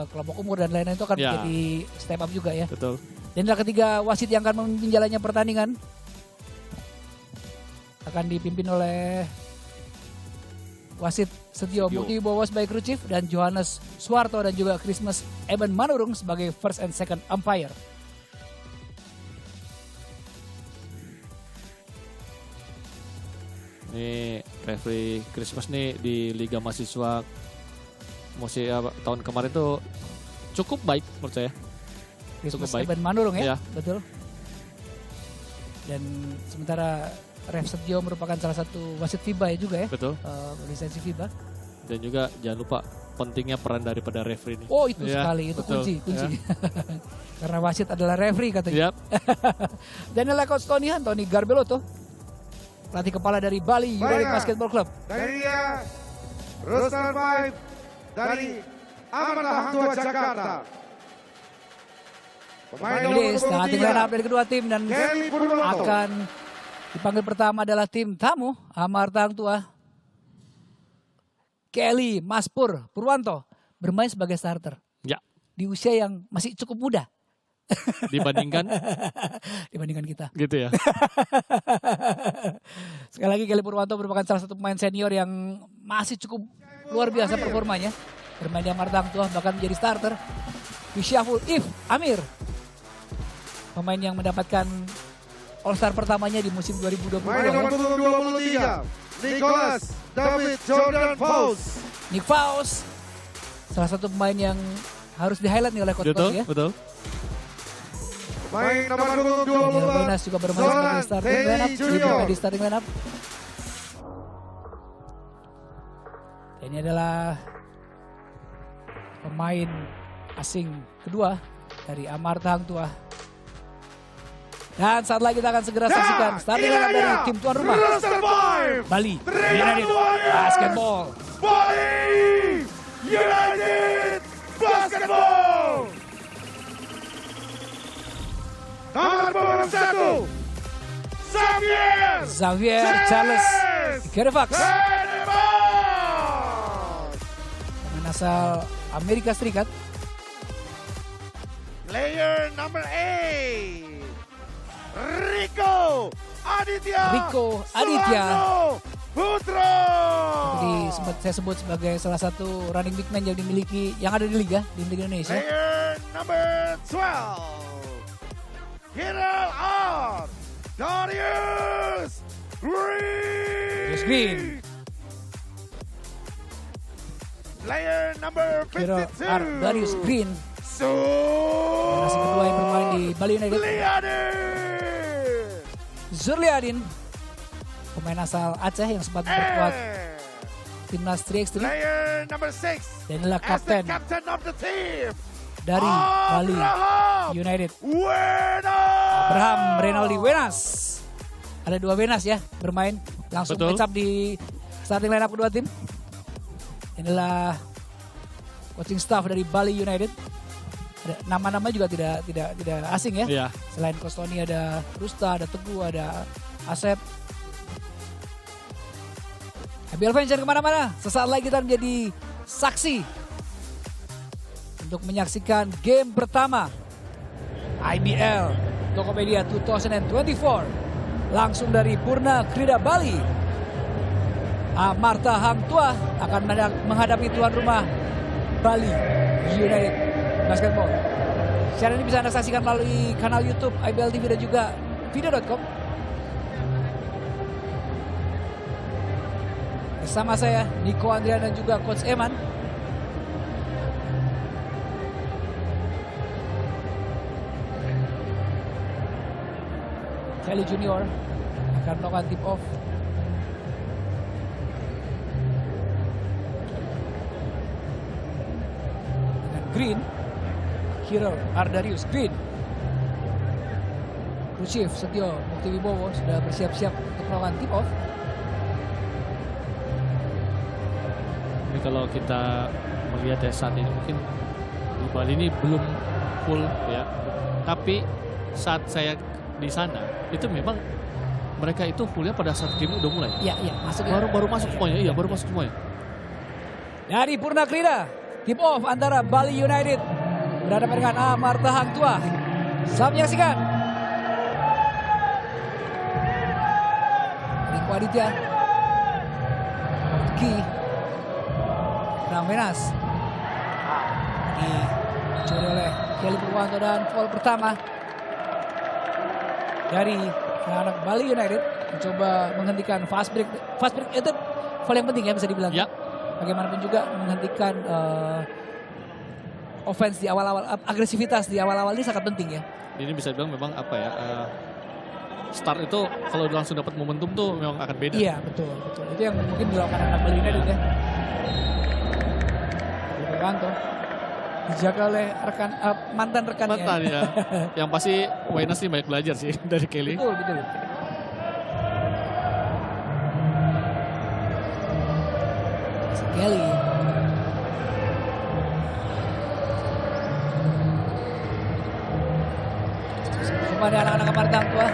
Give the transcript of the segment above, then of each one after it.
kelompok umur dan lain-lain itu akan menjadi step up juga ya. Betul. Dan yang ketiga wasit yang akan memimpin jalannya pertandingan akan dipimpin oleh wasit Setio Mukti Wibowo sebagai crew chief dan Johannes Suwarto dan juga Christmas Eben Manurung sebagai first and second umpire. Ini referee Christmas nih di Liga Mahasiswa tahun kemarin tuh cukup baik menurut saya. Christmas Cukup baik. Eben Manurung ya, Iya. betul. Dan sementara Ref Setio merupakan salah satu wasit FIBA ya juga ya. Betul. Lisensi FIBA. Dan juga jangan lupa pentingnya peran daripada referee ini. Oh itu Ya, sekali, itu betul. kunci. Ya. Karena wasit adalah referee katanya. Yap. Daniel Coach Tony Garbelotto, pelatih kepala dari Bali United Basketball Club. Dari dia, Roster 5 dari Amarta Hang Tua Jakarta. Pemain Ini nomor starting 23, line up dari kedua tim dan Kelly Purwanto. akan dipanggil pertama adalah tim tamu Amarta Hang Tua. Kelly Maspur Purwanto bermain sebagai starter Ya. di usia yang masih cukup muda Dibandingkan dibandingkan kita. gitu ya. Sekali lagi Kelly Purwanto merupakan salah satu pemain senior yang masih cukup luar biasa performanya. Bermain di Amarta Hang Tua bahkan menjadi starter. Wisyaful If Amir, pemain yang mendapatkan All-Star pertamanya di musim 2022. Pemain nomor 23, Nicholas David Jordan Faust. Nick Faust, salah satu pemain yang harus di-highlight nih oleh Coach Betul, Coach ya. betul. Pemain nomor Daniel 24, Wenas juga bermain sebagai Zoran starting Terry lineup, Junior. di starting lineup. Ini adalah pemain asing kedua dari Amarta Hang Tua. Dan saat lagi kita akan segera saksikan starting lineup dari tim tuan rumah Roster 5, Bali United Basketball. Bali United Basketball. Nomor punggung 1, Xavier Charles Kerevax, pemain asal Amerika Serikat. Player number 8, Rico Aditya Putro. Jadi sempat saya sebut sebagai salah satu running big man yang dimiliki yang ada di liga Indonesia. Player number 12, Hiral R. Darius Green. Player number Hero 52, Darius Green, generasi kedua yang bermain di Bali United. Zurliadin, pemain asal Aceh yang sempat memperkuat timnas 3x3 Player number 6, dan adalah as the kapten captain of the team, dari Bali Abraham United. Wenas. Abraham Renaldi Wenas. Ada dua Wenas ya bermain langsung Betul. match up di starting lineup kedua tim. Inilah coaching staff dari Bali United. Ada nama-nama juga tidak asing ya. Iya. Selain Coach Tony ada Rusta, ada Teguh, ada Asep. IBL fans jangan kemana-mana. Sesaat lagi kita menjadi saksi untuk menyaksikan game pertama IBL Tokopedia 2024 langsung dari Purna Krida Bali. Amarta Hang Tua akan menghadapi tuan rumah Bali United Basketball. Siaran ini bisa Anda saksikan melalui kanal YouTube IBL TV dan juga video.com. Bersama saya Niko Andrian dan juga Coach Eman. Kelly Junior akan melakukan tip off. Dengan Green, Hero Ardarius Green. Crew Chief Setio Mukti Wibowo sudah bersiap-siap untuk melakukan tip off. Ini kalau kita melihat ya saat ini mungkin di Bali ini belum full ya. Tapi saat saya di sana itu memang mereka itu fullnya pada saat game udah mulai. Iya, masuk ya. Baru masuk semuanya, iya baru masuk semuanya. Dari Purna Krida, Tip off antara Bali United berhadapan dengan Amarta Hang Tua. Sama menyaksikan. Riko Aditya. Ki. Ramvenas. Dicuri oleh Kelly Purwanto dan foul pertama dari anak Bali United mencoba menghentikan fast break. Fast break itu foul yang penting ya bisa dibilang. Ya. Bagaimanapun juga menghentikan offense di awal-awal, agresivitas di awal-awal ini sangat penting ya. Ini bisa dibilang memang apa ya, start itu kalau langsung dapat momentum tuh memang akan beda. Iya betul. Itu yang mungkin dilakukan anak Bali United ya. Purwanto dijaga oleh mantan rekannya. Mantan ya. Yang pasti Wenas sih banyak belajar sih dari Kelly. Betul. Kelly. Kepada anak-anak Amarta Hang Tua.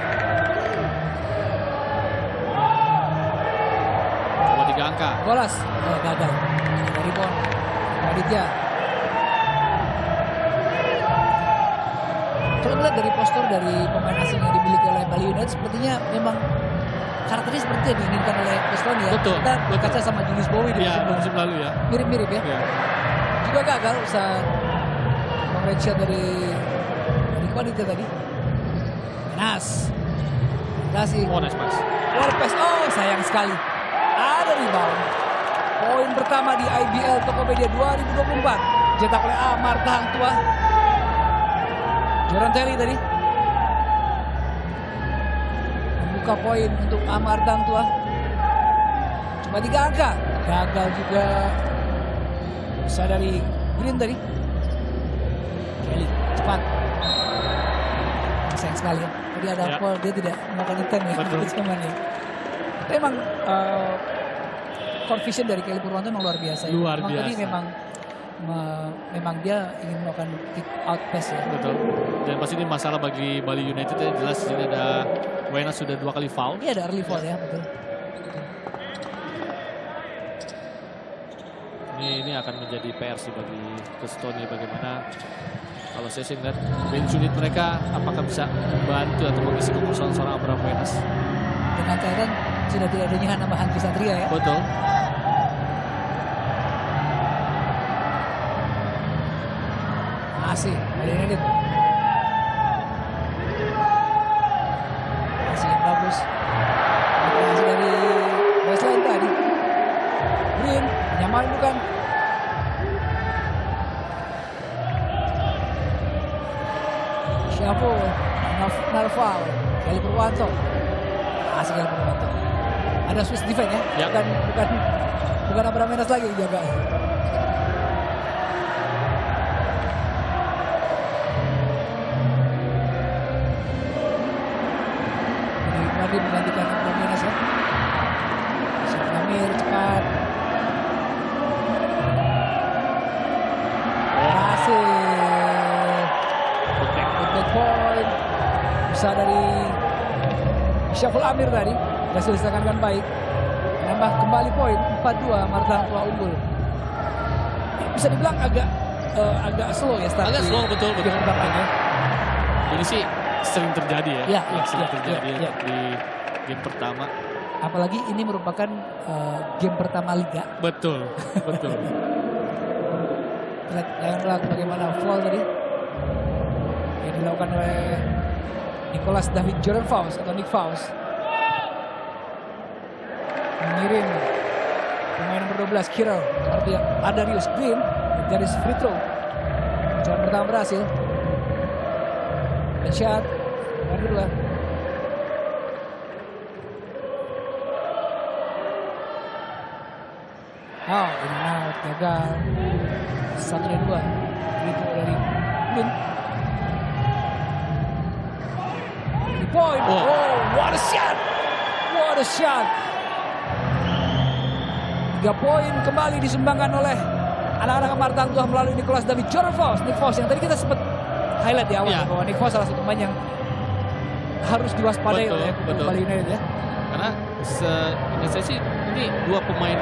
Coba 3 angka. Bolas. Gagal. Dari Bon. Aditya. Kalau melihat dari postur dari pemain asing yang dimiliki oleh Bali United, sepertinya memang karakternya seperti yang diinginkan oleh Estonia. Betul, Kita betul. berkaca sama Julius Bowie di Ya, musim musim lalu ya. mirip-mirip ya. Ya. Juga gagal saat pengreject dari Riko Aditya tadi. Nas. Kasih. Oh, nice pass. Lopez. Oh, sayang sekali. Ada rebound. Poin pertama di IBL Tokopedia 2024. Cetak oleh Amarta Hang Tua. Joran Terry tadi. Membuka poin untuk Amarta Hang Tua. Cuma 3 angka. Gagal juga. Bisa dari Green tadi. Kelly cepat. Sayang sekali ya. Tadi ada Ya. foul, dia tidak melakukan attempt ya. Betul. Cuman ya. Tapi emang court vision dari Kelly Purwanto memang luar biasa. Ya. Luar Memang tadi biasa. memang dia ingin melakukan kick out pass ya. Betul. Dan pasti ini masalah bagi Bali United ya. Jelas ini ada Wenas sudah 2 kali foul. Iya ada early foul ya, betul. Ini akan menjadi PR sih bagi Estonia, bagaimana kalau saya sih melihat bench unit mereka apakah bisa membantu atau mengisi kekosongan seorang Abraham Wenas. Dengan catatan sudah tidak adanya nama Hangki Satria ya. Betul. Masih Bali United. Masih yang bagus. Masih dari baseline tadi. Green nyaman bukan? Syafu Narval Kelly Purwanto. Masih Kelly Purwanto. Ada Swiss defense ya? Ya. Bukan Abraham Wenas lagi dijaga. Ini menggantikan Abraham Wenas ya. Syed Amir cepat. Berhasil. Putback point. Bisa dari Syaful Amir tadi. Berhasil diselesaikan dengan baik. Menambah kembali poin 4-2 Amarta Hang Tua unggul. Bisa dibilang agak slow ya start. Agak slow, betul. Game pertamanya. Ini sih sering terjadi ya. Ya, sering ya, terjadi ya, untuk di game pertama. Apalagi ini merupakan game pertama liga. Betul. Lihat bagaimana foul tadi yang dilakukan oleh Nicholas David Jordan Faust atau Nick Faust. Mengirim pemain nomor 12 Kirill Adarius Green garis free throw. Jalan pertama berhasil. Dan shot nomor 2. Oh, ini out, gagal. 1 dan 2. Free throw dari Green. Di point. Oh. Oh, what a shot. What a shot. 3 poin kembali disumbangkan oleh anak-anak Amarta Hang Tua melalui Nicholas David Jordan Faust. Nick Faust yang tadi kita sempat highlight di awal Ya. bahwa Nick Faust salah satu pemain yang harus diwaspadai Betul, oleh betul. Bali United ya. Karena seingat saya sih ini 2 pemain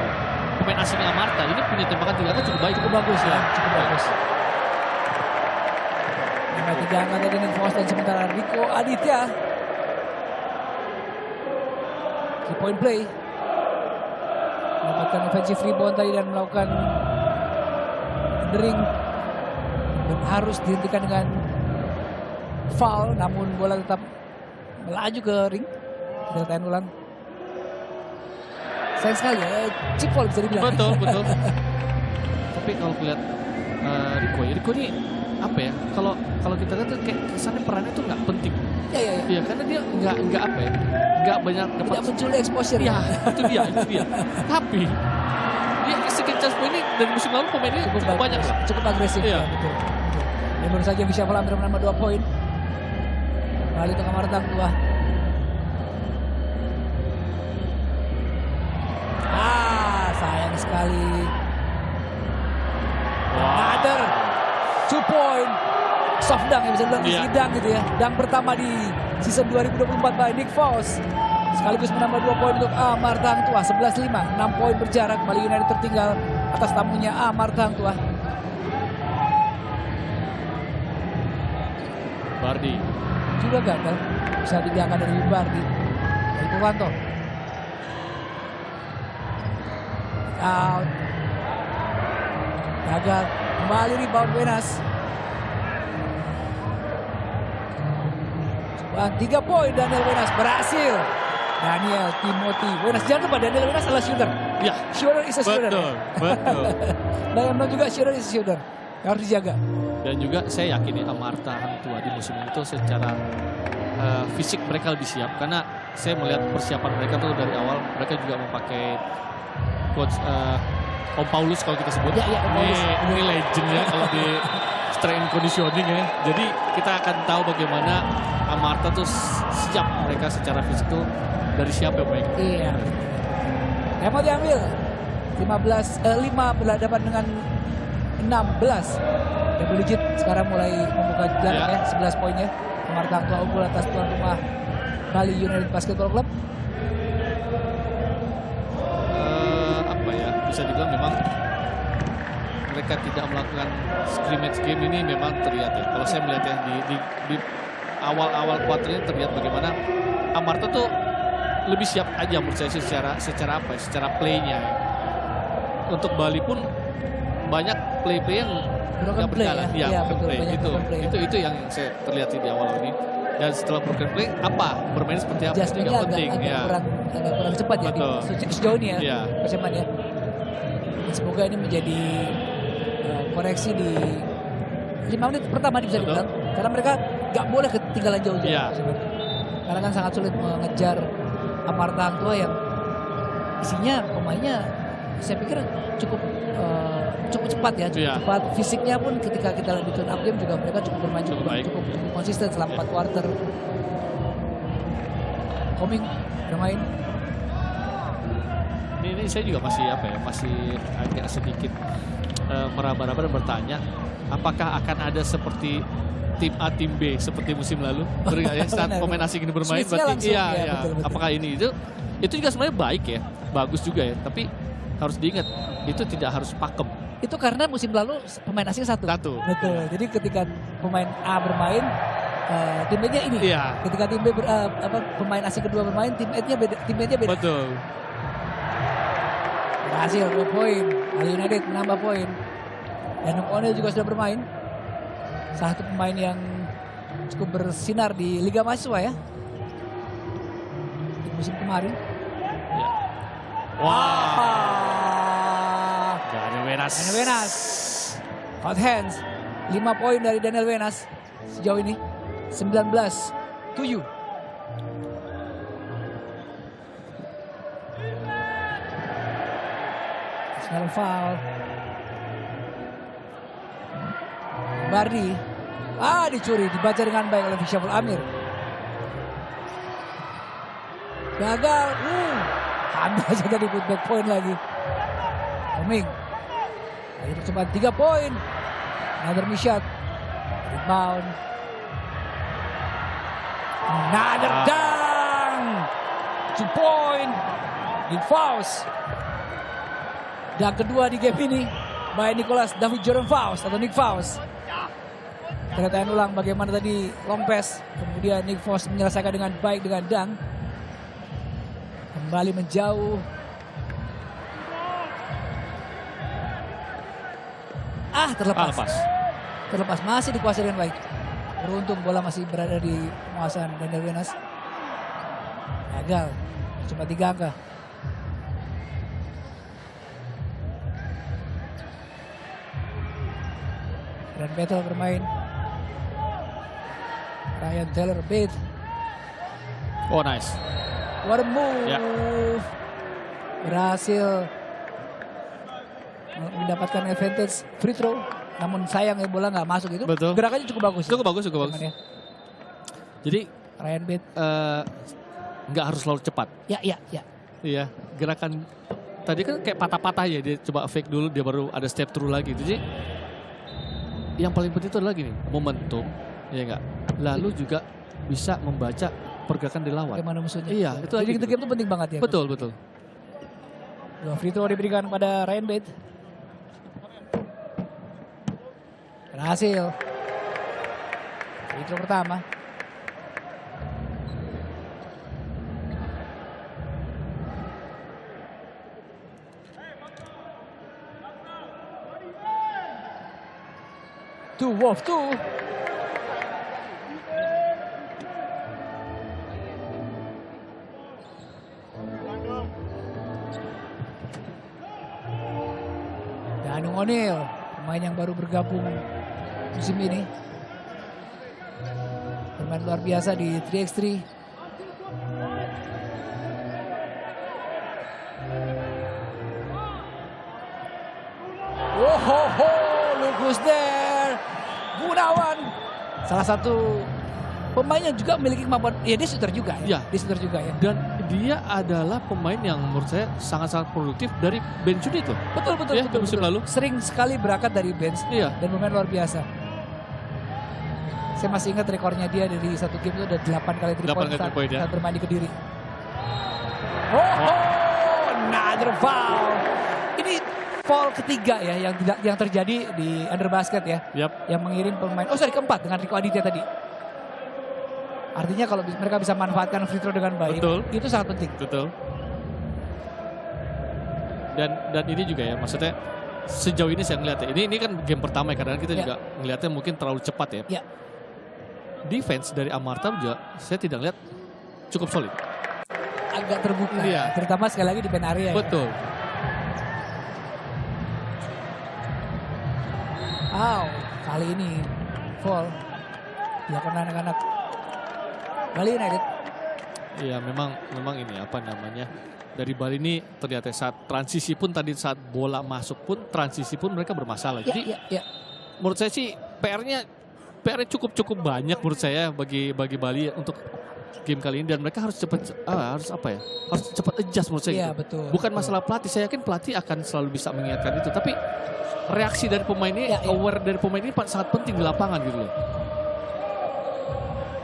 pemain asing Amarta ini punya tembakan 3 angka cukup baik. Cukup bagus ya, cukup bagus. Nomor 3 angka tadi Nick Faust dan sementara Rico Aditya. 3-point play. Mendapatkan offensive rebound tadi dan melakukan ring dan harus dihentikan dengan foul, namun bola tetap melaju ke ring. Kita lihat ulang. Sayang sekali ya, chip foul bisa dibilang. Betul, betul. Tapi kalau lihat Rico ini apa ya? Kalau kita lihat tuh kayak kesannya perannya tuh nggak penting. Iya. Iya, karena dia nggak apa ya? Nggak banyak dapat. Tidak muncul exposure. Iya, itu dia. Tapi dia second chance point ini dari musim lalu pemainnya cukup banyak lah. Cukup agresif. Iya. Ya, betul. Dan baru saja bisa Amir menambah 2 poin. Kali tengah Martang tua. Sayang sekali. Another 2 point. Soft dunk ya bisa bilang easy dunk gitu ya. Dunk pertama di season 2024 by Nick Faust. Sekaligus menambah 2 poin untuk Martang tua. 11-5. 6 poin berjarak. Bali United tertinggal atas tamunya Martang tua. Bardi Juga gagal. Bisa diangkat dari Bardi. Dari Purwanto. Out. Gagal. Kembali rebound Wenas. 3 poin Daniel Wenas berhasil. Daniel Timothy Wenas, jangan lupa Daniel Wenas adalah shooter. Ya, Shooter is a shooter. betul. Dan juga shooter is a shooter. Harus dijaga. Dan juga saya yakin ya Amarta Hang Tua di musim ini tuh secara fisik mereka lebih siap. Karena saya melihat persiapan mereka tuh dari awal. Mereka juga memakai coach Om Paulus kalau kita sebut. Ya, Om Paulus. Ini legend ya kalau di strength and conditioning ya. Jadi kita akan tahu bagaimana Amarta tuh siap mereka secara fisik tuh dari siapa yang mereka. Iya. Yang mau diambil 5 berhadapan dengan 16. Double digit sekarang mulai membuka jarak ya 11 poinnya. Amarta Tua unggul atas tuan rumah Bali United Basketball Club. Apa ya, bisa dibilang memang mereka tidak melakukan scrimmage game ini memang terlihat ya. Kalau saya melihat ya di awal-awal quarter ini terlihat bagaimana Amarta tuh lebih siap aja menurut saya secara apa ya, secara play-nya. Untuk Bali pun banyak play-play yang nggak berjalan. Ya, broken betul, play. Itu yang saya terlihat di awal ini. Dan setelah broken play bermain seperti apa itu juga penting. Agak kurang cepat ya sejauh ini ya persiapannya. Semoga ini menjadi koreksi di 5 menit pertama bisa dibilang. Karena mereka nggak boleh ketinggalan jauh-jauh. Yeah. Karena kan sangat sulit mengejar Amarta Hang Tua yang isinya pemainnya saya pikir cukup cepat ya, cepat. Fisiknya pun ketika kita lanjut tune up game juga mereka cukup bermain cukup konsisten selama 4 quarter. Koming bermain. Ini saya juga masih agak sedikit meraba-raba dan bertanya apakah akan ada seperti tim A, tim B seperti musim lalu saat pemain asing ini bermain. Berarti betul. Apakah ini itu juga sebenarnya baik ya, bagus juga ya, tapi harus diingat itu tidak harus pakem. Itu karena musim lalu pemain asing satu. Betul. Jadi ketika pemain A bermain, tim B-nya ini. Iya. Ketika tim B pemain asing kedua bermain, tim A-nya beda. Betul. Berhasil 2 poin. Bali United menambah poin. Dan O'Neal juga sudah bermain. Satu pemain yang cukup bersinar di Liga Mahasiswa ya. Di musim kemarin. Ya. Daniel Wenas. Hot hands. 5 poin dari Daniel Wenas sejauh ini. 19-7. Personal foul. Bardi. Dicuri. Dibaca dengan baik oleh Syaful Amir. Gagal. Ambil aja tadi putback point lagi. Koming. Lagi percobaan 3 poin. Another miss shot. Rebound. Another dunk. 2 point. Nick Faust. Dan kedua di game ini by Nicholas David Jordan Faust atau Nick Faust. Ternyata ulang bagaimana tadi long pass. Kemudian Nick Faust menyelesaikan dengan baik dengan dunk. Kembali menjauh. Terlepas. Terlepas, masih dikuasai dengan baik. Beruntung bola masih berada di penguasaan Daniel Wenas. Gagal, cuma 3 angka. Grand Battle bermain. Ryan Taylor beat. Oh nice. What a move. Ya. Berhasil mendapatkan advantage free throw. Namun sayang ya bola nggak masuk itu. Betul. Gerakannya cukup bagus. Cukup bagus. Ya. Jadi Ryan beat. nggak harus selalu cepat. Ya. Iya, gerakan tadi kan kayak patah-patah ya, dia coba fake dulu, dia baru ada step through lagi. Jadi yang paling penting itu adalah gini, momentum, ya enggak. Lalu juga bisa membaca pergerakan di lawan. Bagaimana musuhnya. Iya, itu jadi lagi. game itu penting banget ya. Betul. Dua free throw diberikan pada Ryan Bate. Berhasil. Free throw pertama. Wolf 2. Danu O'Neal, pemain yang baru bergabung musim ini. Bermain luar biasa di 3x3. Look who's there. Gunawan, salah satu pemain yang juga memiliki kemampuan, ya dia shooter juga ya. Dia shooter juga ya. Dan dia adalah pemain yang menurut saya sangat-sangat produktif dari bench unit loh. Betul. Ya, musim lalu. Sering sekali berangkat dari bench dan bermain luar biasa. Saya masih ingat rekornya dia dari satu game itu ada 8 kali 3 point saat bermain di Kediri. Another foul. Ini foul ketiga ya yang terjadi di Under Basket ya. Yang mengirim pemain, keempat dengan Rico Aditya tadi. Artinya kalau mereka bisa manfaatkan free throw dengan baik, itu sangat penting. Betul. Dan ini juga ya, maksudnya sejauh ini saya ngeliat ya, ini kan game pertama ya, kadang kita juga ngeliatnya mungkin terlalu cepat ya. Defense dari Amarta juga saya tidak lihat cukup solid. Agak terbuka, terutama sekali lagi di pen area. Betul. Kali ini foul dilakukan anak-anak Bali United. Iya, memang ini apa namanya, dari Bali ini terlihat saat transisi pun tadi, saat bola masuk pun transisi pun mereka bermasalah. Jadi menurut saya sih PR-nya cukup banyak menurut saya bagi Bali untuk game kali ini, dan mereka harus cepat harus cepat adjust menurut saya. Iya, gitu. betul. Bukan masalah pelatih, saya yakin pelatih akan selalu bisa mengingatkan itu, tapi reaksi dari pemain ini, aware dari pemain ini sangat penting di lapangan gitu loh.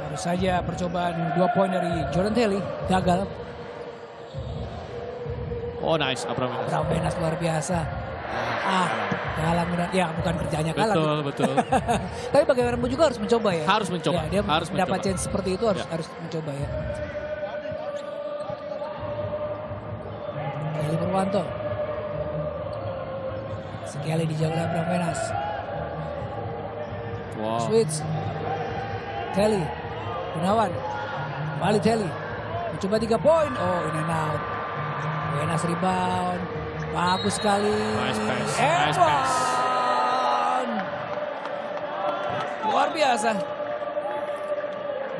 Baru saja percobaan 2 poin dari Jordan Telly gagal. Oh nice, Abraham Wenas luar biasa. Galang ya, bukan kerjanya Galang. Betul. Tapi bagaimanapun juga harus mencoba ya. Harus mencoba. Ya, dia harus mendapat chance seperti itu harus mencoba ya. Eli Purwanto. Sekali dijauh oleh Abraham Wenas. Switch. Telly. Gunawan. Kembali Telly. Mencoba 3 poin. In and out. Wenas rebound. Bagus sekali. Nice pass. Luar biasa.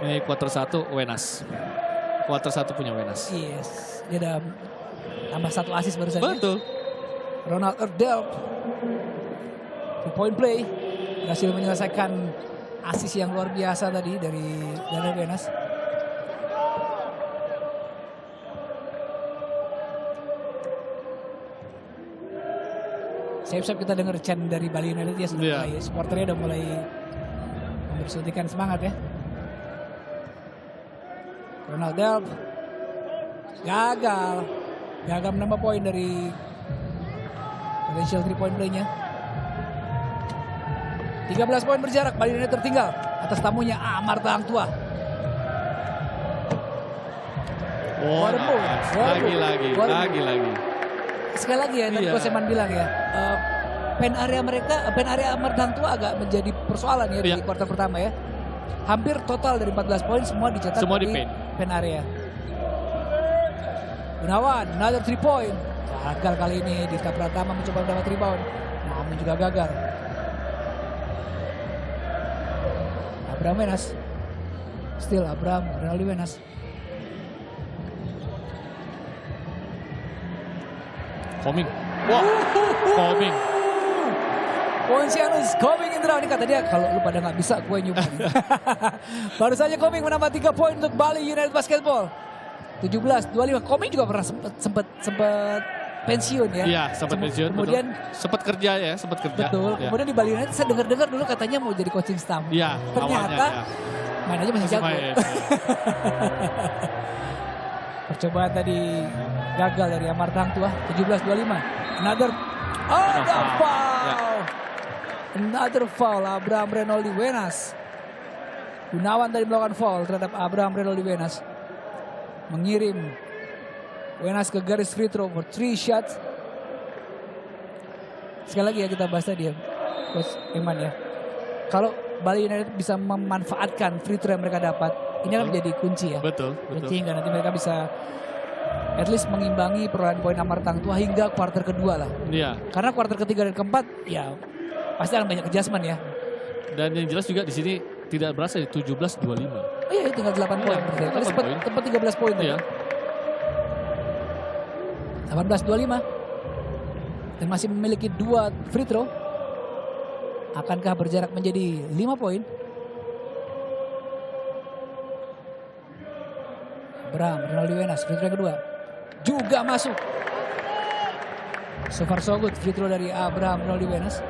Ini quarter 1 Wenas. Quarter 1 punya Wenas. Yes. Dia ada tambah 1 assist baru saja. Betul. Ronald Erdelp. 2-point play. Berhasil menyelesaikan assist yang luar biasa tadi dari Daniel Wenas. Siap-siap kita dengar chant dari Bali United ya, sudah mulai, supporternya udah mulai memberi suntikan semangat ya. Ronald Delp gagal menambah poin dari Potential 3 point play-nya. 13 poin berjarak, Bali United tertinggal atas tamunya Amarta Hang Tuah. Oh, Waduh. lagi. Sekali lagi ya, tadi Iya. Coach Eman bilang ya, pen area Amarta Hang Tuah agak menjadi persoalan ya Iya. di kuarter pertama ya. Hampir total dari 14 poin semua dicetak Semua di di pen. pen area. Gunawan, another 3 point. Gagal kali ini, Dita Pratama mencoba mendapat rebound, namun juga gagal. Abraham Wenas, still Abraham Renaldi Wenas. Coming. Wah, coming. Poincianus coming in the round. Ini kata dia, kalau lu pada nggak bisa gue nyumbang. Baru saja coming menambah 3 poin untuk Bali United Basketball. 17-25. Coming juga pernah sempat pensiun ya. Iya, sempat pensiun. Kemudian sempat kerja ya, sempat kerja. betul. Ya. Kemudian di Bali United saya dengar dulu katanya mau jadi coaching staff. Iya, Ternyata awalnya, main aja masih jago. main, ya. Percobaan tadi gagal dari Amarta Hang Tuah. 17-25. Another foul. Ya. Another foul Abraham Renaldi Wenas. Gunawan tadi melakukan foul terhadap Abraham Renaldi Wenas. Mengirim Wenas ke garis free throw for 3 shots. Sekali lagi ya kita bahas tadi ya, Coach Iman ya. Kalau Bali United bisa memanfaatkan free throw yang mereka dapat, ini akan menjadi kunci ya. Betul. Kunci hingga nanti mereka bisa at least mengimbangi perolehan poin Amarta Hang Tuah hingga kuarter kedua lah. Iya. Karena kuarter ketiga dan keempat ya pasti akan banyak adjustment ya. Dan yang jelas juga di sini tidak berasa di 17-25. Oh iya tinggal 8 poin. Iya, Tadi 8 poin. sempat 13 poin tadi. Iya. 18-25. Dan masih memiliki 2 free throw. Akankah berjarak menjadi 5 poin? Abraham Renaldi Wenas free throw yang kedua. Juga masuk. So far so good free throw dari Abraham Renaldi Wenas.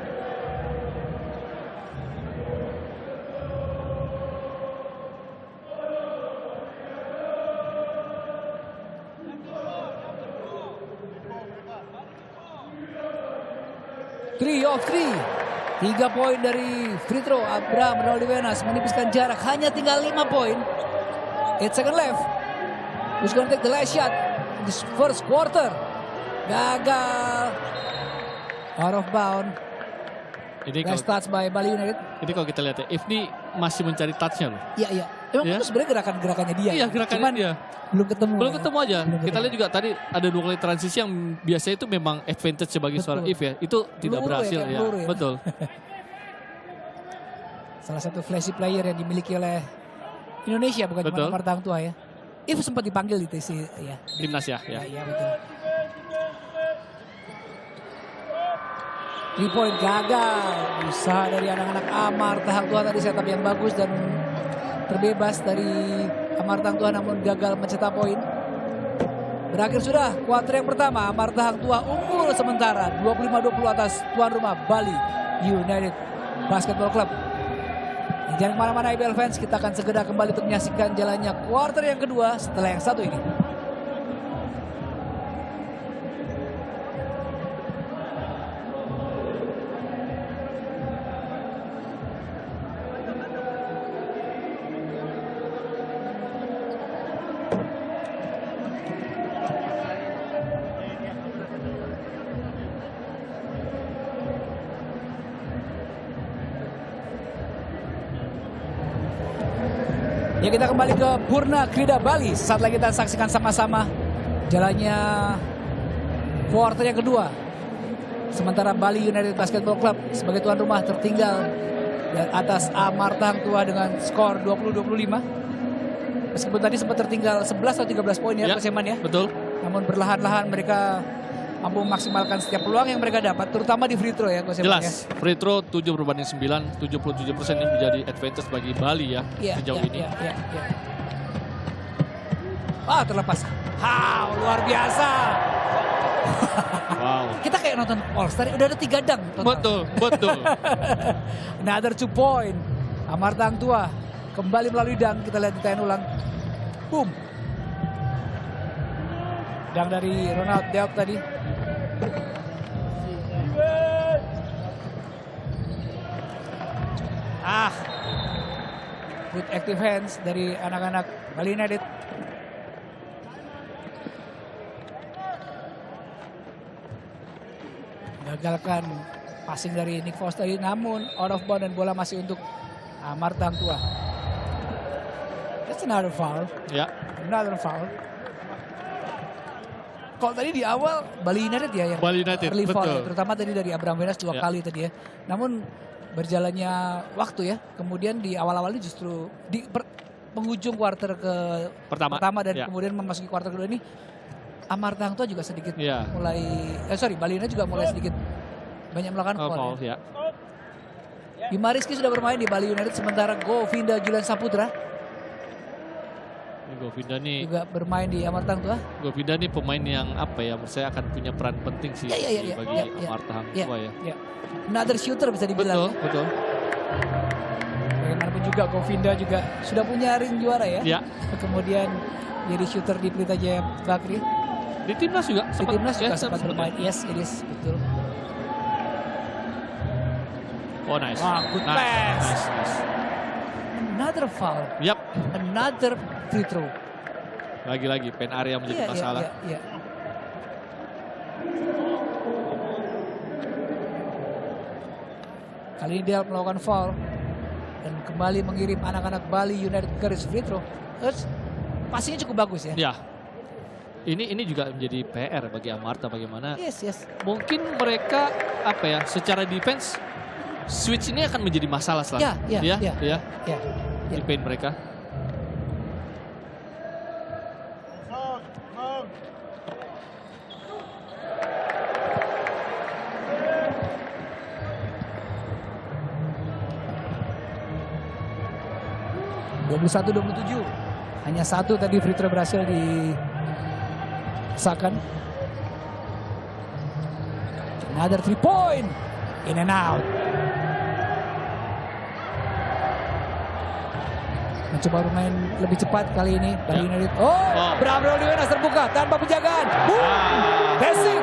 Three of 3. 3 poin dari free throw Abraham Renaldi Wenas menipiskan jarak, hanya tinggal 5 poin. 8 second left. Who's gonna take the last shot this first quarter? Gagal. Out of bound. Ini Last kalau, touch by Bali United. ini kalau kita lihat ya, Ifni masih mencari touch-nya loh. Iya iya. Emang Iya. itu sebenarnya gerakannya dia. Iya, ya? gerakannya Cuman dia. belum ketemu. Belum ya. ketemu aja. Belum Kita ketemu. lihat juga tadi ada 2 kali transisi yang biasanya itu memang advantage sebagai Betul. seorang If ya. Itu tidak Peluru berhasil ya, kayak ya. peluru ya. Betul. Salah satu flashy player yang dimiliki oleh Indonesia bukan cuma Betul. Amarta Hang Tuah ya. If sempat dipanggil di TC ya. Timnas ya. Ya, Ya. ya betul. 3 point gagal. Usaha dari anak-anak Amarta Hang Tuah tadi setup yang bagus dan terbebas dari Amarta Hang Tuah namun gagal mencetak poin. Berakhir sudah kuarter yang pertama. Amarta Hang Tuah unggul sementara 25-20 atas tuan rumah Bali United Basketball Club. Jangan kemana-mana IBL fans, kita akan segera kembali untuk menyaksikan jalannya kuarter yang kedua setelah yang satu ini. Ya kita kembali ke Purna Krida Bali. Saat lagi kita saksikan sama-sama jalannya kuarter yang kedua. Sementara Bali United Basketball Club sebagai tuan rumah tertinggal di atas Amarta Hang Tuah dengan skor 20-25. Meskipun tadi sempat tertinggal 11 atau 13 poin ya, Coach Eman ya. Betul. Namun perlahan-lahan mereka mampu memaksimalkan setiap peluang yang mereka dapat, terutama di free throw ya, Coach Eman ya. Jelas. Free throw 7/9, 77% ini menjadi advantage bagi Bali ya sejauh ini. Iya. Wah, terlepas. Luar biasa. Wow. Kita kayak nonton All Star, udah ada 3 dunk total. Betul. Another 2 point. Amarta Hang Tuah kembali melalui dunk, kita lihat di tayangan ulang. Boom. Dunk dari Ronald Delp tadi. Good active hands dari anak-anak Bali United. Gagalkan passing dari Nick Foster, namun out of bound dan bola masih untuk Amar Tang Tua. That's another foul. Ya. Another foul. Kalau tadi di awal Bali United ya yang Bali United, early foul, betul. ya, terutama tadi dari Abraham Wenas 2 Ya. kali tadi ya. Namun berjalannya waktu ya, kemudian di awal-awal ini justru di penghujung kuarter pertama dan ya. kemudian memasuki kuarter kedua ini Amar Tang Tua juga sedikit Ya. mulai Bali United juga mulai sedikit banyak melakukan foul. Foul, ya. Bima Rizky sudah bermain di Bali United, sementara Govinda Julian Saputra Ini Govinda nih, juga bermain di Amar Tang Tua. Govinda nih pemain yang apa ya, menurut saya akan punya peran penting sih Ya, bagi Amar Tang Tua ya. Another shooter bisa dibilang. Betul. Bagaimanapun juga Govinda juga sudah punya ring juara ya. Ya. Kemudian jadi shooter di Pelita Jaya Bakri. Di timnas juga Di timnas juga ya, sempat bermain. Yes, it is, betul. Oh, nice. Wah, good pass. Nice. Another foul. Yap. Another free throw. Lagi-lagi pen area menjadi masalah. Iya. Kali ini dia melakukan foul dan kembali mengirim anak-anak Bali United ke garis free throw. Terus passingnya cukup bagus ya. Ya. Ini juga menjadi PR bagi Amarta bagaimana. Yes. Mungkin mereka apa ya, secara defense switch ini akan menjadi masalah selanjutnya. Ya. Di paint mereka. Satu 27. Hanya satu tadi free throw berhasil disahkan. Another 3 point. In and out. Mencoba bermain lebih cepat kali ini Bali United. Abraham Renoldi Wenas terbuka tanpa penjagaan. Boom. Basic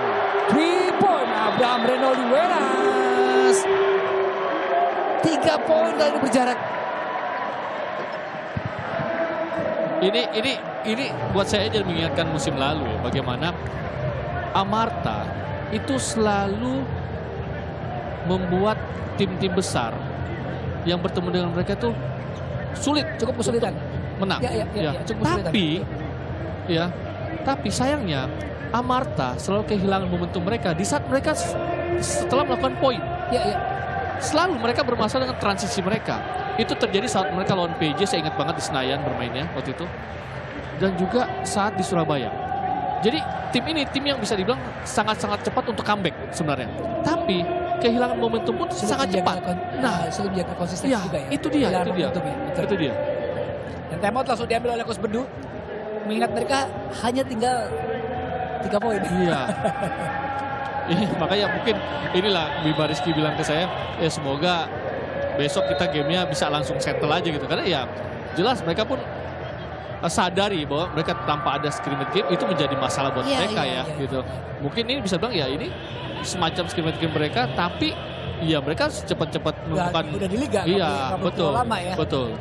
3 point Abraham Renoldi Wenas. 3 poin kali ini berjarak. Ini buat saya jadi mengingatkan musim lalu ya, bagaimana Amarta itu selalu membuat tim-tim besar yang bertemu dengan mereka tuh sulit, Cukup kesulitan. menang. Ya, cukup kesulitan. Tapi sayangnya Amarta selalu kehilangan momentum mereka di saat mereka setelah melakukan poin. Ya. Selalu mereka bermasalah dengan transisi mereka. Itu terjadi saat mereka lawan PJ, saya ingat banget di Senayan bermainnya waktu itu. Dan juga saat di Surabaya. Jadi tim ini tim yang bisa dibilang sangat-sangat cepat untuk comeback sebenarnya. Tapi kehilangan momentum pun sangat cepat. Sulit menjaga konsistensi juga ya. Itu dia. Dan timeout langsung diambil oleh Coach Bedu. Mengingat mereka hanya tinggal 3 poin. Iya. Ini makanya mungkin inilah Bima Rizky bilang ke saya, ya semoga besok kita gamenya bisa langsung settle aja gitu. Karena ya jelas mereka pun sadari bahwa mereka tanpa ada scrimmage game itu menjadi masalah buat mereka gitu. Mungkin ini bisa bilang ya ini semacam scrimmage game mereka, tapi ya mereka cepat-cepat menemukan. Udah di liga. Iya, betul. Lama ya. Betul.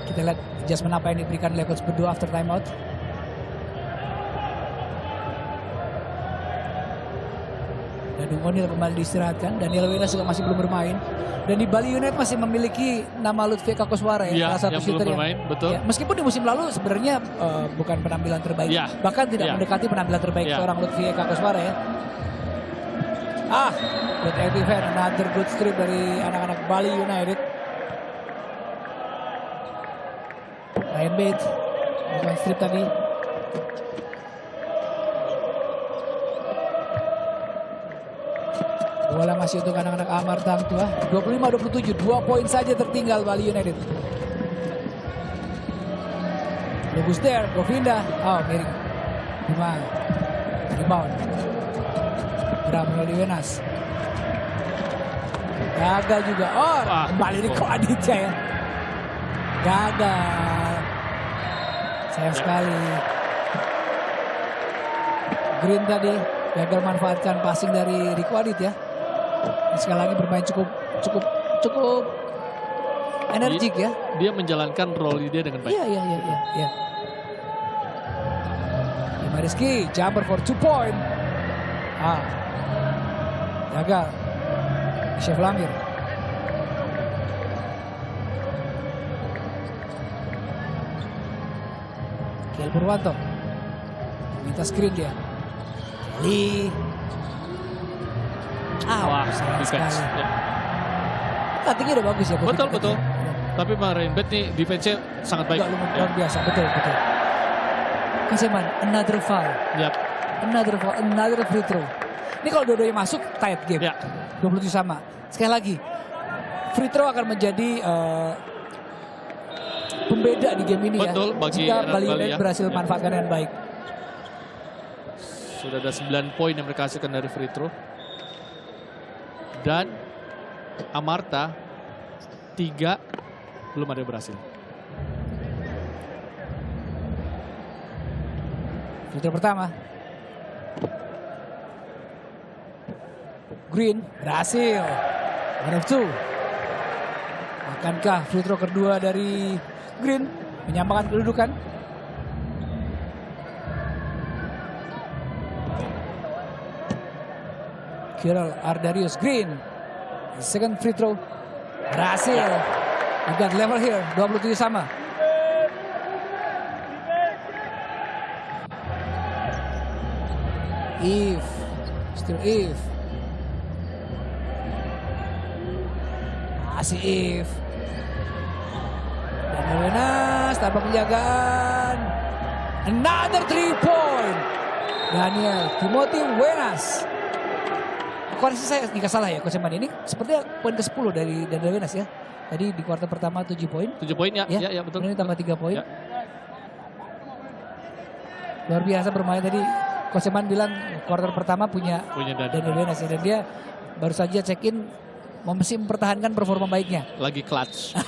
Kita lihat adjustment apa yang diberikan oleh Coach Bedu after timeout. Dadung O'Neal kembali diistirahatkan. Daniel Wenas juga masih belum bermain. Dan di Bali United masih memiliki nama Lutfi Eka Koswara ya, salah satu yang shooter belum bermain, betul. Ya, meskipun di musim lalu sebenarnya bukan penampilan terbaik, bahkan tidak mendekati penampilan terbaik seorang Lutfi Eka Koswara ya. Good active hand, another good strip dari anak-anak Bali United. Ryan Bates bukan strip tadi. Bola masih untuk anak-anak Amar Tang Tua. 25-27, 2 poin saja tertinggal Bali United. Bagus there, Govinda. Miring. Gimana? Rebound. Abraham Renoldi Wenas. Gagal juga. Kembali di Ko Aditya ya. Gagal. Sayang sekali. Green tadi gagal manfaatkan passing dari Rico Adit ya. Sekali lagi bermain cukup energik ya. Dia menjalankan role dia dengan baik. Iya. Bima Rizky, jumper for 2 point. Gagal. Chef Lamir. Kiel Purwanto. Minta screen dia. Kelly. Wah, sayang defense. sekali. Ya. Cuttingnya udah bagus ya. Betul. Tapi Bang Rainbet nih defense-nya sangat baik. Luar biasa, betul. Kaseman, another foul. Yap. Another free throw. Ini kalau dua-duanya masuk, tight game. Ya. 27 sama. Sekali lagi, free throw akan menjadi pembeda di game ini. Betul, ya. bagi Jika anak Bali Bali United ya. berhasil manfaatkan dengan baik. Sudah ada 9 poin yang mereka hasilkan dari free throw. Dan Amarta 3 belum ada yang berhasil. Free throw pertama. Green berhasil. 1 of 2. Akankah free throw kedua dari Green menyamakan kedudukan? Kirill Ardarius Green. Second free throw. Berhasil. We got level here. 27 sama. If. Still if. Masih if. Dan Wenas tanpa penjagaan. Another 3 point. Daniel Timothy Wenas. Koreksi saya jika salah ya Coach Eman, ini sepertinya poin ke-10 dari Daniel Wenas ya. Tadi di kuarter pertama 7 poin. 7 poin ya, ya betul. Ini tambah 3 poin. Ya. Luar biasa bermain tadi. Coach Eman bilang kuarter pertama punya Daniel Wenas ya. Dan dia baru saja check-in masih mempertahankan performa baiknya. Lagi clutch.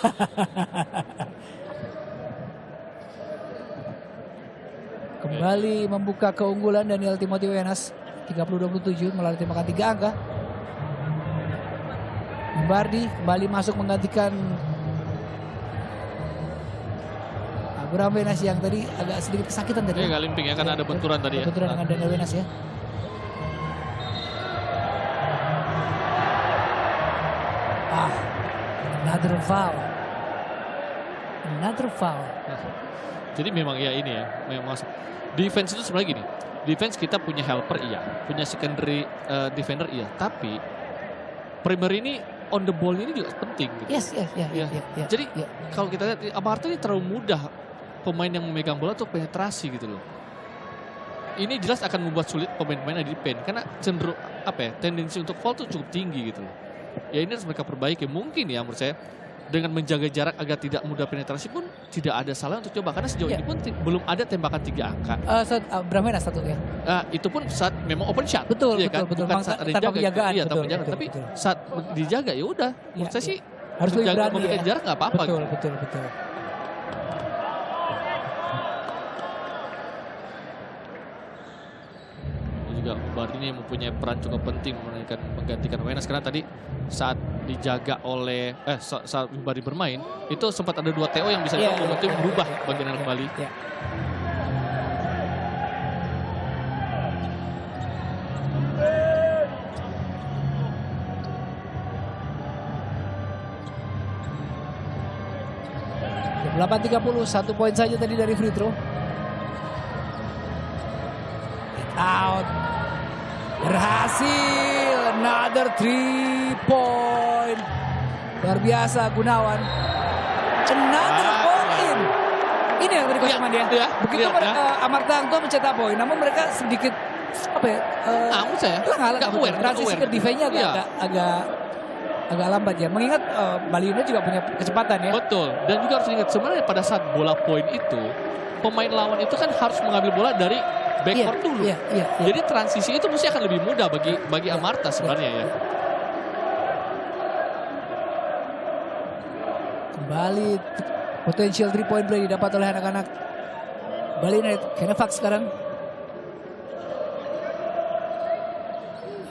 Kembali membuka keunggulan Daniel Timothy Wenas. 30-27 melalui tembakan 3 angka. Bardi kembali masuk menggantikan Abraham Wenas yang tadi agak sedikit kesakitan tadi. Agak limping ya karena ada benturan tadi ya. Benturan dengan Daniel Wenas ya. Another foul. Jadi memang ya ini ya, memang defense itu sebenarnya gini. Defense kita punya helper iya, punya secondary defender iya, tapi primary ini on the ball ini juga penting gitu. Yes. Jadi kalau kita lihat Amarta ini terlalu mudah pemain yang memegang bola untuk penetrasi gitu loh. Ini jelas akan membuat sulit pemain-pemain di paint karena cenderung tendensi untuk foul tuh cukup tinggi gitu loh. Ya ini harus mereka perbaiki. Mungkin ya menurut saya dengan menjaga jarak agar tidak mudah penetrasi pun tidak ada salah untuk coba. Karena sejauh ini pun belum ada tembakan 3 angka. Abraham Wenas satu ya. Itu pun saat memang open shot. Betul. Bukan saat ada tanpa dijaga. penjagaan. Iya, tanpa penjagaan. Tapi saat dijaga ya udah. Menurut saya sih harus lebih berani memberikan jarak nggak apa-apa. Betul. Juga Bardi ini mempunyai peran cukup penting menggantikan Wenas karena tadi saat dijaga oleh saat Bardi bermain itu sempat ada 2 TO yang bisa momentum berubah bagi anak Bali. Ya. Delapan 30, 1 poin saja tadi dari free throw. Out. Berhasil. Another 3 point. Luar biasa Gunawan. Another point. Ini yang tadi Coach Eman ya. Begitu Amarta Hang Tuah mencetak poin. Namun mereka sedikit transisi ke defense-nya agak lambat ya. Mengingat Bali United juga punya kecepatan ya. Betul. Dan juga harus ingat sebenarnya pada saat bola poin itu pemain lawan itu kan harus mengambil bola dari backcourt dulu. Jadi transisi itu mesti akan lebih mudah bagi Amarta sebenarnya ya. Kembali potensial 3 point play didapat oleh anak-anak Bali United. Kena Fox sekarang.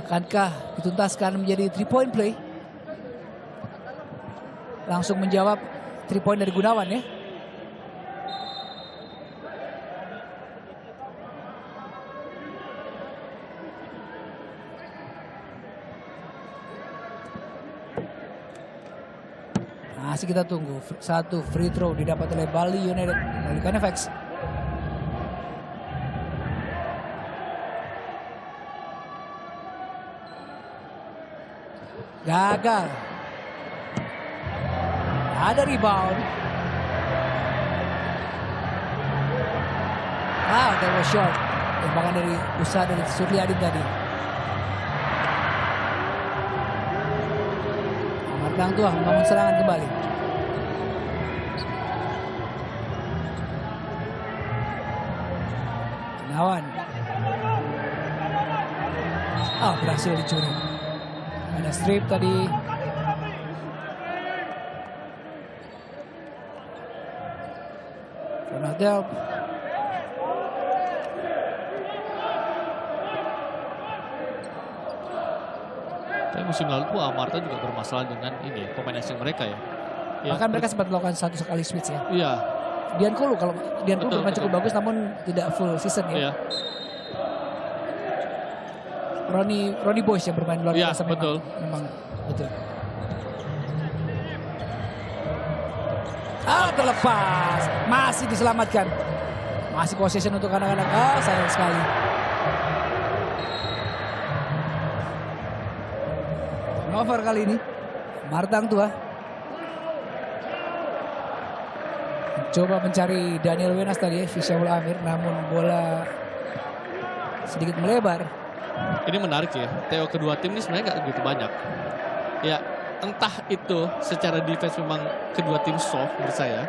Akankah dituntaskan menjadi 3-point play? Langsung menjawab 3-point dari Gunawan ya. Masih kita tunggu. Satu free throw didapat oleh Bali United melalui Canevex. Gagal. Ada rebound. Wow, that was short. Tembakan dari usaha dari Suryadi tadi. Martang Tua membangun serangan kembali. Gunawan. Oh, berhasil dicuri. Ada strip tadi. Ronaldo. Tapi musim lalu tuh Amarta juga bermasalah dengan ini pemain asing mereka ya. Ya, Bahkan mereka sempat melakukan satu sekali switch ya. Iya. Diankulu kalau Diankulu Betul, bermain cukup betul. bagus namun tidak full season ya. Iya. Ronnie Boyce yang bermain luar Iya, biasa betul. memang betul. Ah, terlepas. Masih diselamatkan. Masih possession untuk anak-anak. Ah, sayang sekali. Turnover kali ini. Martang Tua. Coba mencari Daniel Wenas tadi ya, Fisyaul Amir. Namun bola sedikit melebar. Ini menarik ya. Teo kedua tim ini sebenarnya nggak begitu banyak. Ya, entah itu secara defense memang kedua tim soft menurut saya.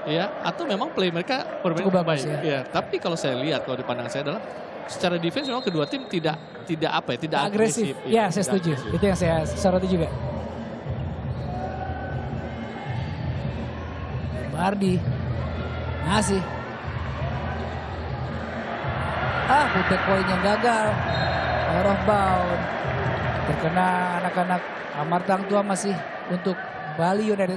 Ya, atau memang play mereka bermain Cukup bagus, baik. Ya, tapi kalau saya lihat kalau di pandang saya adalah secara defense memang kedua tim tidak Agresif. Ya, saya tidak setuju. agresif. Itu yang saya soroti juga. Bardi. Masih. Putek poin yang gagal. Out of bound. Terkena anak-anak Martang Tua masih untuk Bali United.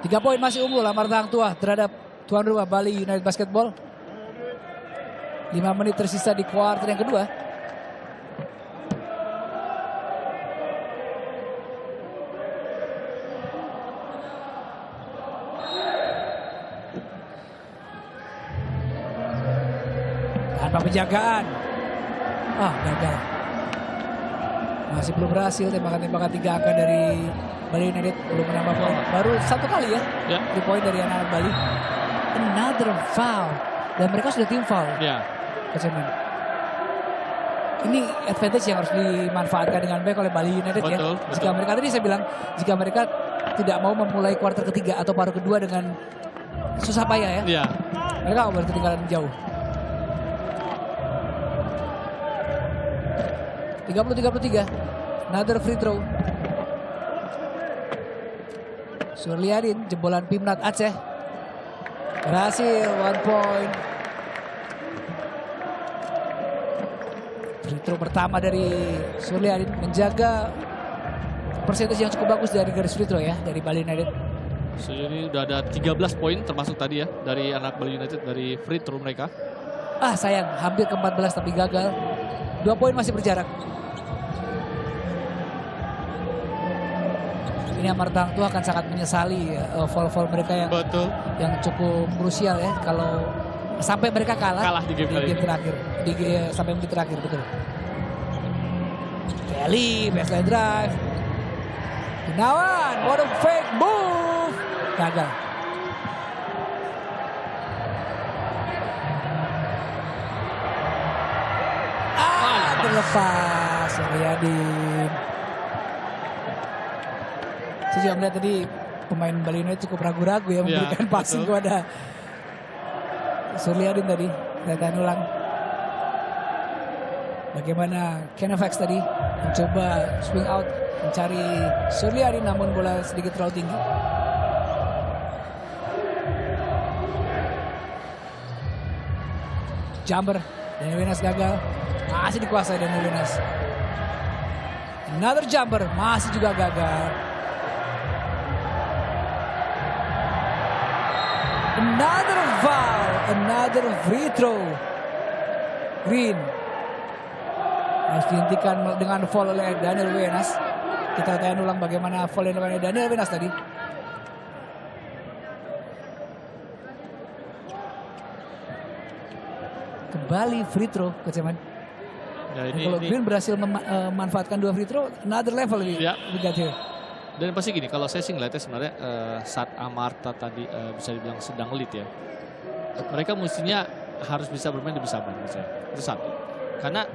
Tiga poin masih unggul Martang Tua terhadap tuan rumah Bali United Basketball. 5 menit tersisa di kuarter yang kedua. Tanpa penjagaan. Gagal. Masih belum berhasil tembakan-tembakan 3 angka dari Bali United. Belum menambah poin. Baru 1 kali ya. Ya. 3 poin dari anak-anak Bali. Another foul. Dan mereka sudah tim foul. Ya. Coach Emin. Ini advantage yang harus dimanfaatkan dengan baik oleh Bali United ya. Betul, Jika betul. mereka tadi saya bilang, jika mereka tidak mau memulai kuarter ketiga atau paruh kedua dengan susah payah ya. Ya. Mereka nggak boleh ketinggalan jauh. 30-33. Another free throw. Suryadin jebolan Pimnat Aceh. Berhasil 1 point. Free throw pertama dari Suryadin menjaga persentase yang cukup bagus dari garis free throw ya dari Bali United. Sejauh ini udah ada 13 poin termasuk tadi ya dari anak Bali United dari free throw mereka. Sayang hampir ke 14 tapi gagal. 2 poin masih berjarak. Ini Martang Tua akan sangat menyesali foul-foul mereka yang Betul. cukup krusial ya kalau sampai mereka kalah Di game kali ini. terakhir sampai menit terakhir betul. Kelly baseline drive. Gunawan, what a fake move. Gagal. Terlepas Suryadin. Saya juga melihat tadi pemain Bali United cukup ragu-ragu ya memberikan passing betul. kepada Suryadin tadi. Lihat ulang. Bagaimana Canevex tadi mencoba swing out mencari Suryadin namun bola sedikit terlalu tinggi. Jumper. Daniel Wenas gagal. Masih dikuasai Daniel Wenas. Another jumper. Masih juga gagal. Another foul. Another free throw. Green. Harus dihentikan dengan foul oleh Daniel Wenas. Kita tanya ulang bagaimana foul yang dilakukan oleh Daniel Wenas tadi. Kembali free throw, Coach Eman. Ya, Kalau Green berhasil memanfaatkan 2 free throw, another level lebih Ya. negatif. Dan pasti gini, kalau saya sih ngeliatnya sebenarnya saat Amarta tadi bisa dibilang sedang lead ya. Mereka mestinya harus bisa bermain lebih sabar menurut saya. Itu satu. Karena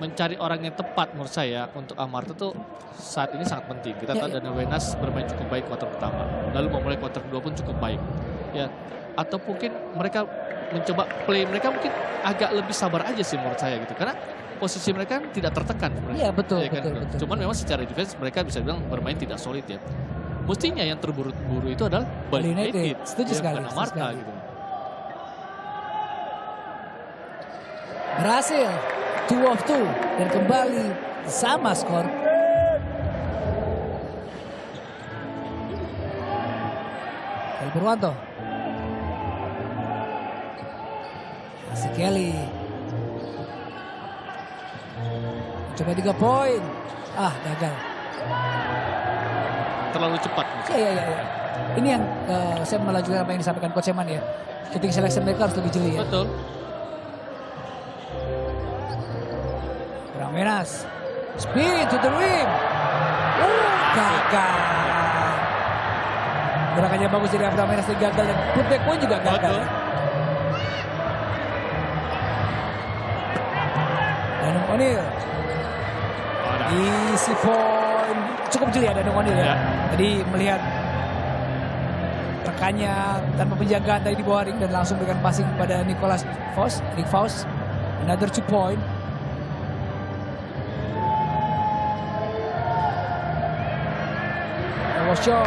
mencari orang yang tepat menurut saya untuk Amarta tuh saat ini sangat penting. Kita tahu Daniel Wenas bermain cukup baik kuarter pertama. Lalu memulai kuarter kedua pun cukup baik. Ya, atau mungkin mereka mencoba play mereka mungkin agak lebih sabar aja sih menurut saya gitu. Karena posisi mereka kan tidak tertekan sebenarnya. Iya betul, Ya kan? betul. Cuman memang secara defense mereka bisa bilang bermain tidak solid ya. Mestinya yang terburu-buru itu adalah Bali Bali United. United. Setuju Ya, sekali, bukan setuju Amarta sekali. gitu. Berhasil 2 of 2 dan kembali sama skor. Kelly Purwanto. Si Kelly. Coba 3 poin. Gagal. Terlalu cepat. Iya. Ini yang saya melanjutkan apa yang disampaikan Coach Eman ya. Shooting selection mereka harus lebih jeli ya. Betul. Wenas, spin to the rim. Gagal. Gerakannya bagus dari Abraham Wenas gagal dan putback point juga gagal. Betul. Danung O'Neal. Easy point. Cukup jeli ya Danung O'Neal ya. Tadi melihat rekannya tanpa penjagaan tadi di bawah ring dan langsung berikan passing kepada Nick Faust. Another 2 point. Shot.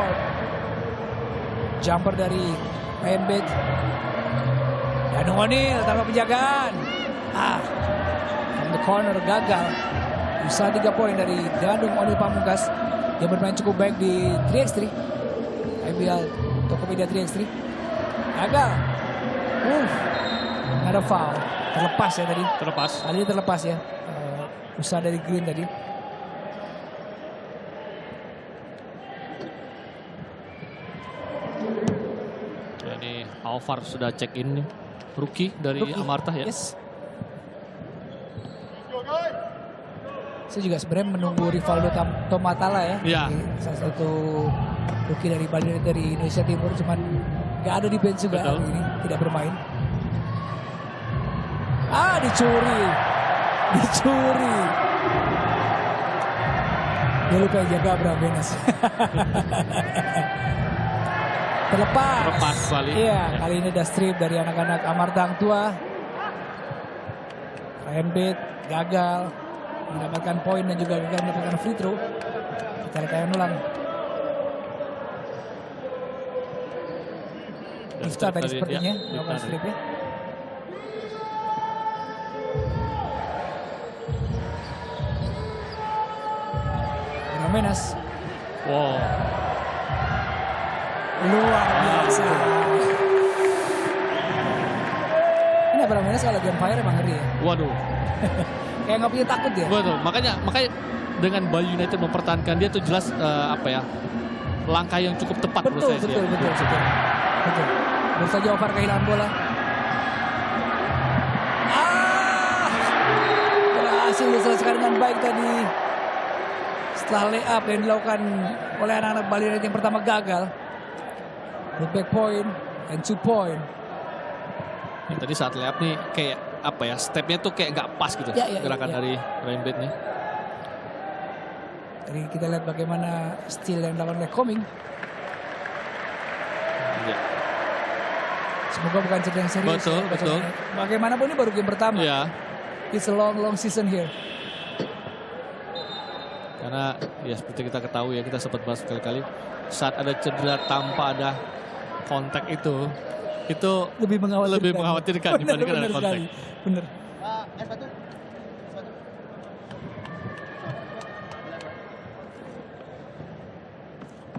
Jumper dari Rembet. Danung O'Neal tanpa penjagaan. From the corner gagal. Bisa 3 poin dari Danung O'Neal Pamungkas. Dia bermain cukup baik di 3x3. IBL Tokopedia 3x3. Gagal. Ada foul. Terlepas ya tadi. Terlepas. Kali ini terlepas ya. Usaha dari Green tadi. Alvar sudah check in nih. Rookie dari Amarta ya. Yes. Saya juga sebenarnya menunggu Rivaldo Tomatala ya. Iya. Salah satu rookie dari Bali United dari Indonesia Timur. Cuman gak ada di bench juga hari ini. Tidak bermain. Dicuri. Dia lupa yang jaga Abraham Wenas. Terlepas balik. Iya, kali ini ada strip dari anak-anak Amarta Hang Tua. Rembet gagal mendapatkan poin dan juga gagal mendapatkan free throw. Kita rekayan ulang. Ifta tadi sepertinya melakukan stripnya. Menas. Wow. Luar biasa. Ini Abraham Wenas kalau game fire emang ngeri ya. Waduh. Kayak nggak punya takut ya. Betul. Makanya dengan Bali United mempertahankan dia tuh jelas langkah yang cukup tepat menurut saya. Betul. Baru saja Ovar kehilangan bola. Berhasil diselesaikan dengan baik tadi. Setelah layup yang dilakukan oleh anak-anak Bali United yang pertama gagal. Back point and 2 point. Ya, tadi saat layup nih kayak stepnya tuh kayak nggak pas gitu gerakan dari Rembet nih. Tadi kita lihat bagaimana steal yang dilakukan oleh Koming. Ya. Semoga bukan cerita yang serius. Betul. Bagaimanapun ini baru game pertama. Ya. It's a long season here. Karena ya seperti kita ketahui ya, kita sempat bahas berkali-kali saat ada cedera tanpa ada kontak itu itu lebih mengkhawatirkan dibandingkan ada kontak. sekali. Bener.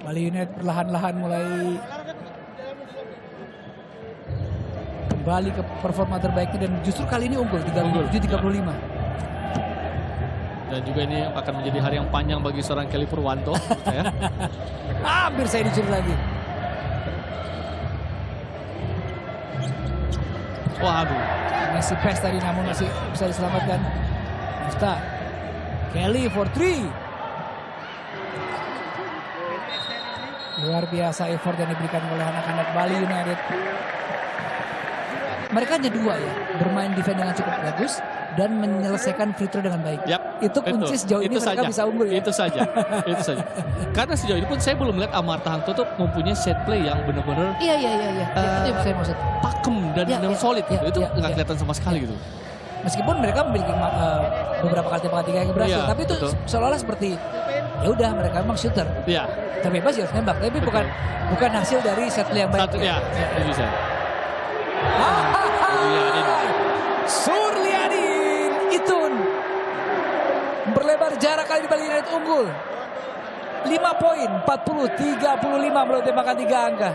Bali United perlahan-lahan mulai kembali ke performa terbaiknya dan justru kali ini unggul 37-35. Dan juga ini akan menjadi hari yang panjang bagi seorang Kelly Purwanto. Ya. Hampir saya dicuri lagi. Waduh. Messi pass tadi namun masih bisa diselamatkan. Nifta. Kelly for 3. Luar biasa effort yang diberikan oleh anak-anak Bali United. Mereka hanya dua ya, bermain defense dengan cukup bagus dan menyelesaikan free throw dengan baik. Yap, itu kunci sejauh ini mereka bisa unggul ya. Itu saja. Karena sejauh ini pun saya belum melihat Amarta Hangtuah tuh mempunyai set play yang benar-benar Iya. Itu yang saya maksud. pakem dan solid gitu. Itu nggak kelihatan sama sekali gitu. Meskipun mereka memiliki beberapa kali tembakan tiga yang berhasil, tapi itu seolah-olah seperti ya udah mereka memang shooter. Iya. Terbebas ya nembak, tapi bukan hasil dari set play yang baik. Itu saya. Surliadin Itun berlebar jarak kali di Bali United unggul 5 poin 40-35 melalui tembakan 3 angka.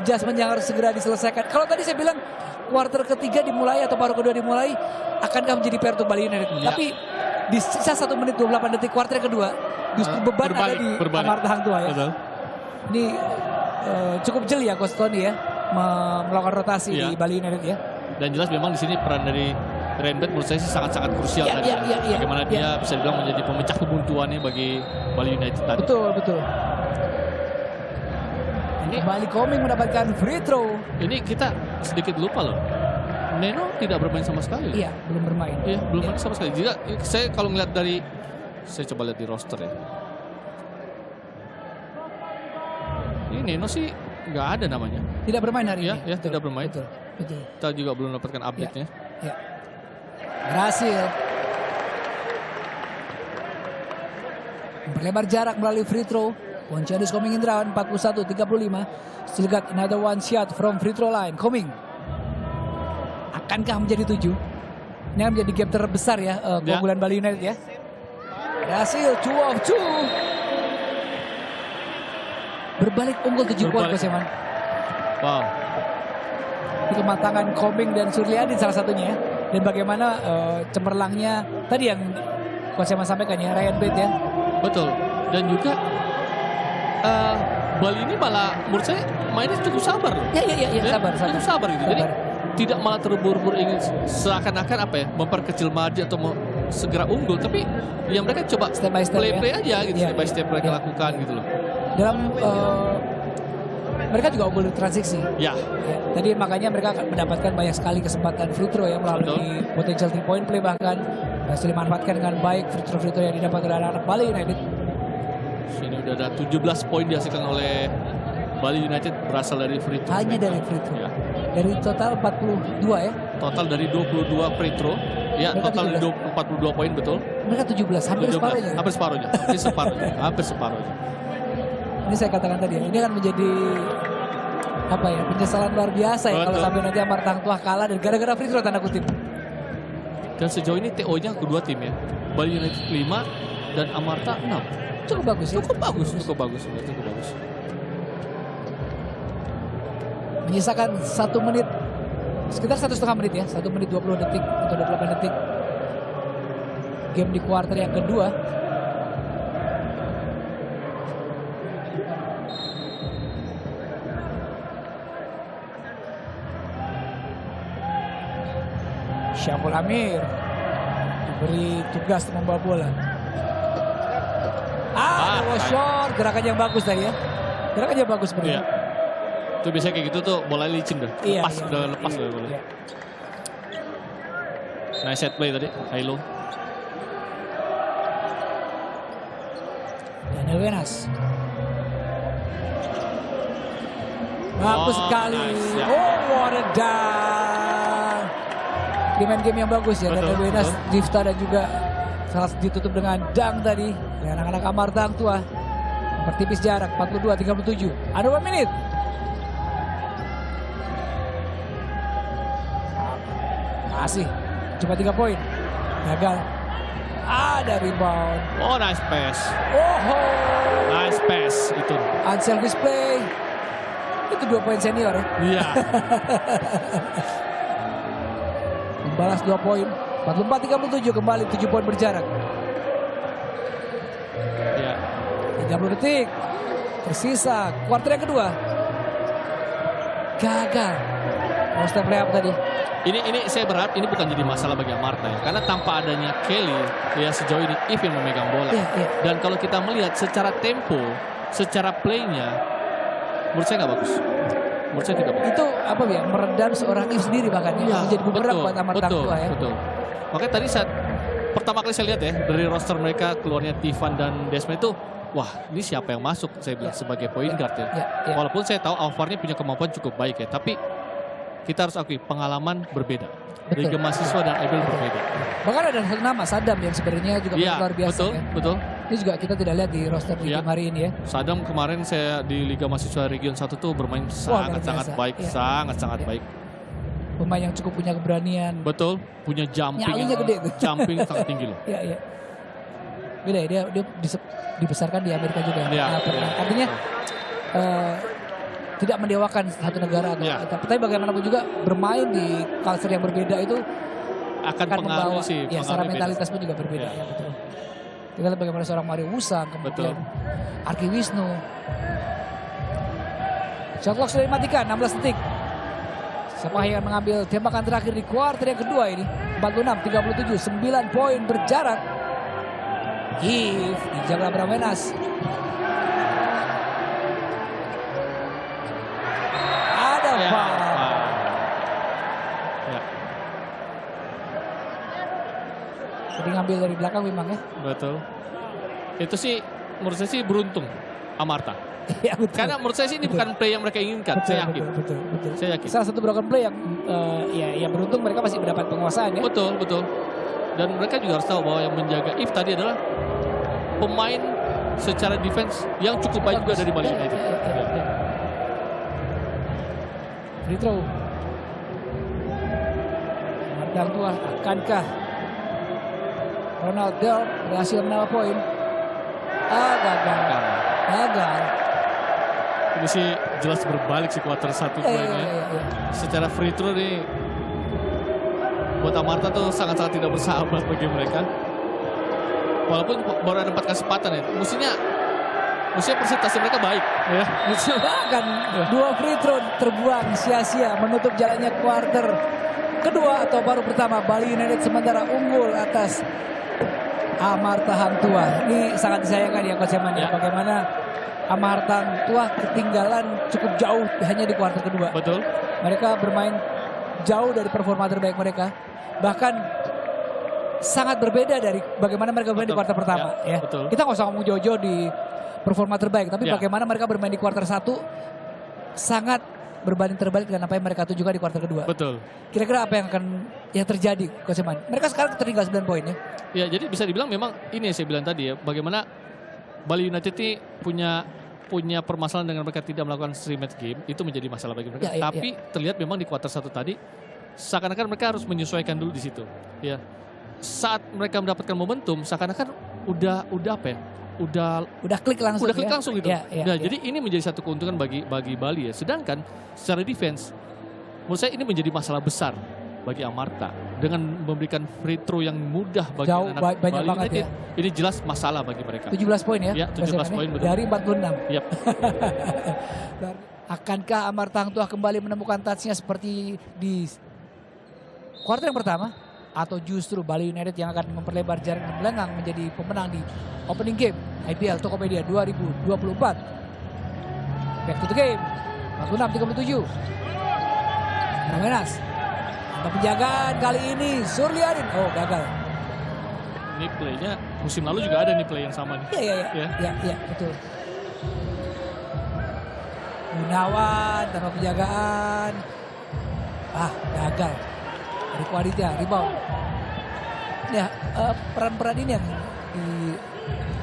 Adjustment yang harus segera diselesaikan. Kalau tadi saya bilang kuarter ketiga dimulai atau paruh kedua dimulai akankah menjadi fair untuk Bali United. Tapi di sisa 1 menit 28 detik kuarter kedua justru beban ada di Amarta Hangtuah ya. Betul. Ini cukup jeli ya Coach Tony ya melakukan rotasi di Bali United ya. Dan jelas memang di sini peran dari Renbet menurut saya sih sangat-sangat krusial tadi. Bagaimana dia bisa dibilang menjadi pemecah kebuntuannya bagi Bali United tadi. Betul. Ini kembali Koming mendapatkan free throw. Ini kita sedikit lupa loh. Neno tidak bermain sama sekali. Iya, belum bermain. Iya, belum bermain sama sekali. Jika saya kalau ngeliat dari saya coba lihat di roster ya. Ini Neno sih nggak ada namanya. Tidak bermain hari ini. Ya, tidak bermain. Betul. Kita juga belum dapatkan update-nya. Ya. Berhasil. Memperlebar jarak melalui free throw. Poncianus Koming Indrawan 41-35. Still got another one shot from free throw line. Koming. Akankah menjadi 7? Ini akan menjadi gap terbesar ya keunggulan Bali United ya. Berhasil 2 of 2. Berbalik unggul 7 poin Coach Eman. Wow. Di kematangan Koming dan Surliadin salah satunya ya. Dan bagaimana cemerlangnya tadi yang Coach Eman sampaikan ya, Ryan Bate ya. Betul. Dan juga Bali ini malah menurut saya mainnya cukup sabar loh. Iya, sabar. Cukup sabar gitu. Jadi tidak malah terburu-buru ingin seakan-akan apa ya, memperkecil margin atau segera unggul, tapi yang mereka coba step by step play aja gitu, step by step mereka lakukan gitu loh. Dalam mereka juga unggul di transisi. Ya. Tadi makanya mereka akan mendapatkan banyak sekali kesempatan free throw ya melalui potential 3 point play bahkan berhasil dimanfaatkan dengan baik free throw yang didapat oleh anak-anak Bali United. Sini udah ada 17 poin dihasilkan oleh Bali United berasal dari free throw. Hanya dari free throw. Ya. Dari total 42 ya. Total dari 22 free throw. Ya, mereka total 42 poin betul. Mereka 17, hampir separuhnya. Hampir separuhnya. Ini saya katakan tadi ya, ini akan menjadi apa ya, penyesalan luar biasa ya kalau sampai nanti Amarta Hangtuah kalah dan gara-gara free throw tanda kutip. Dan sejauh ini TO-nya kedua tim ya. Bali United 5 dan Amarta 6. Cukup bagus ya. Cukup bagus. Menyisakan 1 menit, sekitar 1,5 menit ya, 1 menit 20 detik atau 28 detik. Game di kuarter yang kedua. Syaful Amir diberi tugas untuk membawa bola. Short, gerakan yang bagus tadi ya. Gerakan yang bagus sebenarnya. Iya. Itu biasanya kayak gitu tuh bola licin dah. Lepas. Iya. Nice set play tadi, high low. Daniel Wenas. Bagus sekali. Nice, ya. What a dunk. Dia main game yang bagus ya. Daniel Wenas, Difta dan juga salah ditutup dengan dunk tadi. Dan anak-anak Amarta Hangtuah mempertipis jarak 42-37. Ada 1 menit. Kasih. Cuma 3 poin. Gagal. Ada rebound. Oh, nice pass. Oh, Nice pass itu. unselfish play. Itu 2 poin senior ya. Iya. Membalas 2 poin. 44-37 kembali 7 poin berjarak. Iya. 30 detik. Tersisa kuarter yang kedua. Gagal. Roster play up tadi. Ini saya berharap ini bukan jadi masalah bagi Amarta ya. Karena tanpa adanya Kelly ya sejauh ini If yang memegang bola. Iya, iya. Dan kalau kita melihat secara tempo, secara playnya, menurut saya nggak bagus. Menurut saya tidak bagus. Itu apa ya, meredam seorang If sendiri bahkan ya. Menjadi bumerang buat Amarta tua ya. Betul. Makanya tadi saat pertama kali saya lihat ya dari roster mereka keluarnya Tivan dan Desmond itu, wah ini siapa yang masuk saya bilang sebagai point guard ya. Ya. Walaupun saya tahu Alvarnya punya kemampuan cukup baik ya, tapi kita harus akui pengalaman berbeda. Betul. Liga mahasiswa dan IBL berbeda. Bahkan ada satu nama Sadam yang sebenarnya juga Iya, luar biasa betul, ya. betul. Ini juga kita tidak lihat di roster di Iya. tim hari ini ya. Sadam kemarin saya di Liga Mahasiswa Region 1 tuh bermain sangat-sangat biasa. baik, Iya. sangat-sangat Iya. baik. Pemain yang cukup punya keberanian. Betul, punya jumping, Nyalinya gede tuh. jumping sangat tinggi loh. Iya, iya. Beda ya, dia dibesarkan di Amerika juga. Iya, Nah, iya. Artinya tidak mendewakan satu negara. Iya. Tapi bagaimanapun juga bermain di culture yang berbeda itu Akan membawa, pengaruh sih. ya secara pengaruh beda. mentalitas pun juga berbeda. Iya. Ya, betul. Kita lihat bagaimana seorang Mario Usang, kemudian Betul. Arki Wisnu. Shot clock sudah dimatikan, 16 detik. Siapa yang mengambil tembakan terakhir di kuarter yang kedua ini? 46-37, 9 poin berjarak. If dijaga Bramenas. Ada Ya, foul. ya, Jadi ngambil dari belakang memang ya. betul. Itu sih menurut saya sih beruntung Amarta. Iya, betul. Karena menurut saya sih ini bukan play yang mereka inginkan. Betul, Saya yakin. betul. Saya yakin. Salah satu broken play yang ya beruntung mereka masih mendapat penguasaan ya. Betul, betul. Dan mereka juga harus tahu bahwa yang menjaga If tadi adalah pemain secara defense yang cukup baik juga dari Bali United. Ya. Free throw. Mandang tua, akankah Ronald Del berhasil menambah poin? Gagal. Ini sih jelas berbalik sih kuarter 1 poinnya. Iya. Secara free throw nih buat Amarta tuh sangat-sangat tidak bersahabat bagi mereka. Walaupun baru ada 4 kesempatan ya. Mestinya persentase mereka baik ya. Bahkan 2 free throw terbuang sia-sia menutup jalannya kuarter kedua atau baru pertama. Bali United sementara unggul atas Amarta Hang Tua. Ini sangat disayangkan ya Coach Eman ya. Bagaimana Amarta Hang Tua ketinggalan cukup jauh hanya di kuarter kedua. Betul. Mereka bermain jauh dari performa terbaik mereka. Bahkan sangat berbeda dari bagaimana mereka bermain di kuarter pertama. Ya, Ya. betul. Kita nggak usah ngomong jauh-jauh di performa terbaik. Tapi Ya. bagaimana mereka bermain di kuarter 1 sangat berbanding terbalik dengan apa yang mereka tunjukkan di kuarter kedua. Betul. Kira-kira apa yang terjadi Coach Eman? Mereka sekarang tertinggal 9 poin ya. Ya jadi bisa dibilang memang ini yang saya bilang tadi ya. Bagaimana Bali United ini punya permasalahan dengan mereka tidak melakukan scrimmage game. Itu menjadi masalah bagi mereka. Ya. Tapi terlihat memang di kuarter 1 tadi seakan-akan mereka harus menyesuaikan dulu di situ. Ya. Saat mereka mendapatkan momentum seakan-akan udah apa ya? Udah klik langsung. Udah klik ya. langsung gitu. Ya. Jadi ini menjadi satu keuntungan bagi Bali ya. Sedangkan secara defense menurut saya ini menjadi masalah besar bagi Amarta dengan memberikan free throw yang mudah bagi Jauh, anak banyak Bali banget United. ya. Ini jelas masalah bagi mereka. 17 poin ya. Ya, 17 poin, betul. Dari 46. Yap. Akankah Amarta Hang Tua kembali menemukan touch-nya seperti di kuarter yang pertama? Atau justru Bali United yang akan memperlebar jarak dan melenggang menjadi pemenang di opening game IPL Tokopedia 2024. Back to the game. 46-37. Ramenas. Mantap penjagaan kali ini. Surliadin. Oh gagal. Ini playnya musim lalu juga ada nih play yang sama nih. Iya, betul. Gunawan tanpa penjagaan. Gagal. Dari Aditya, rebound. Ya, peran-peran ini yang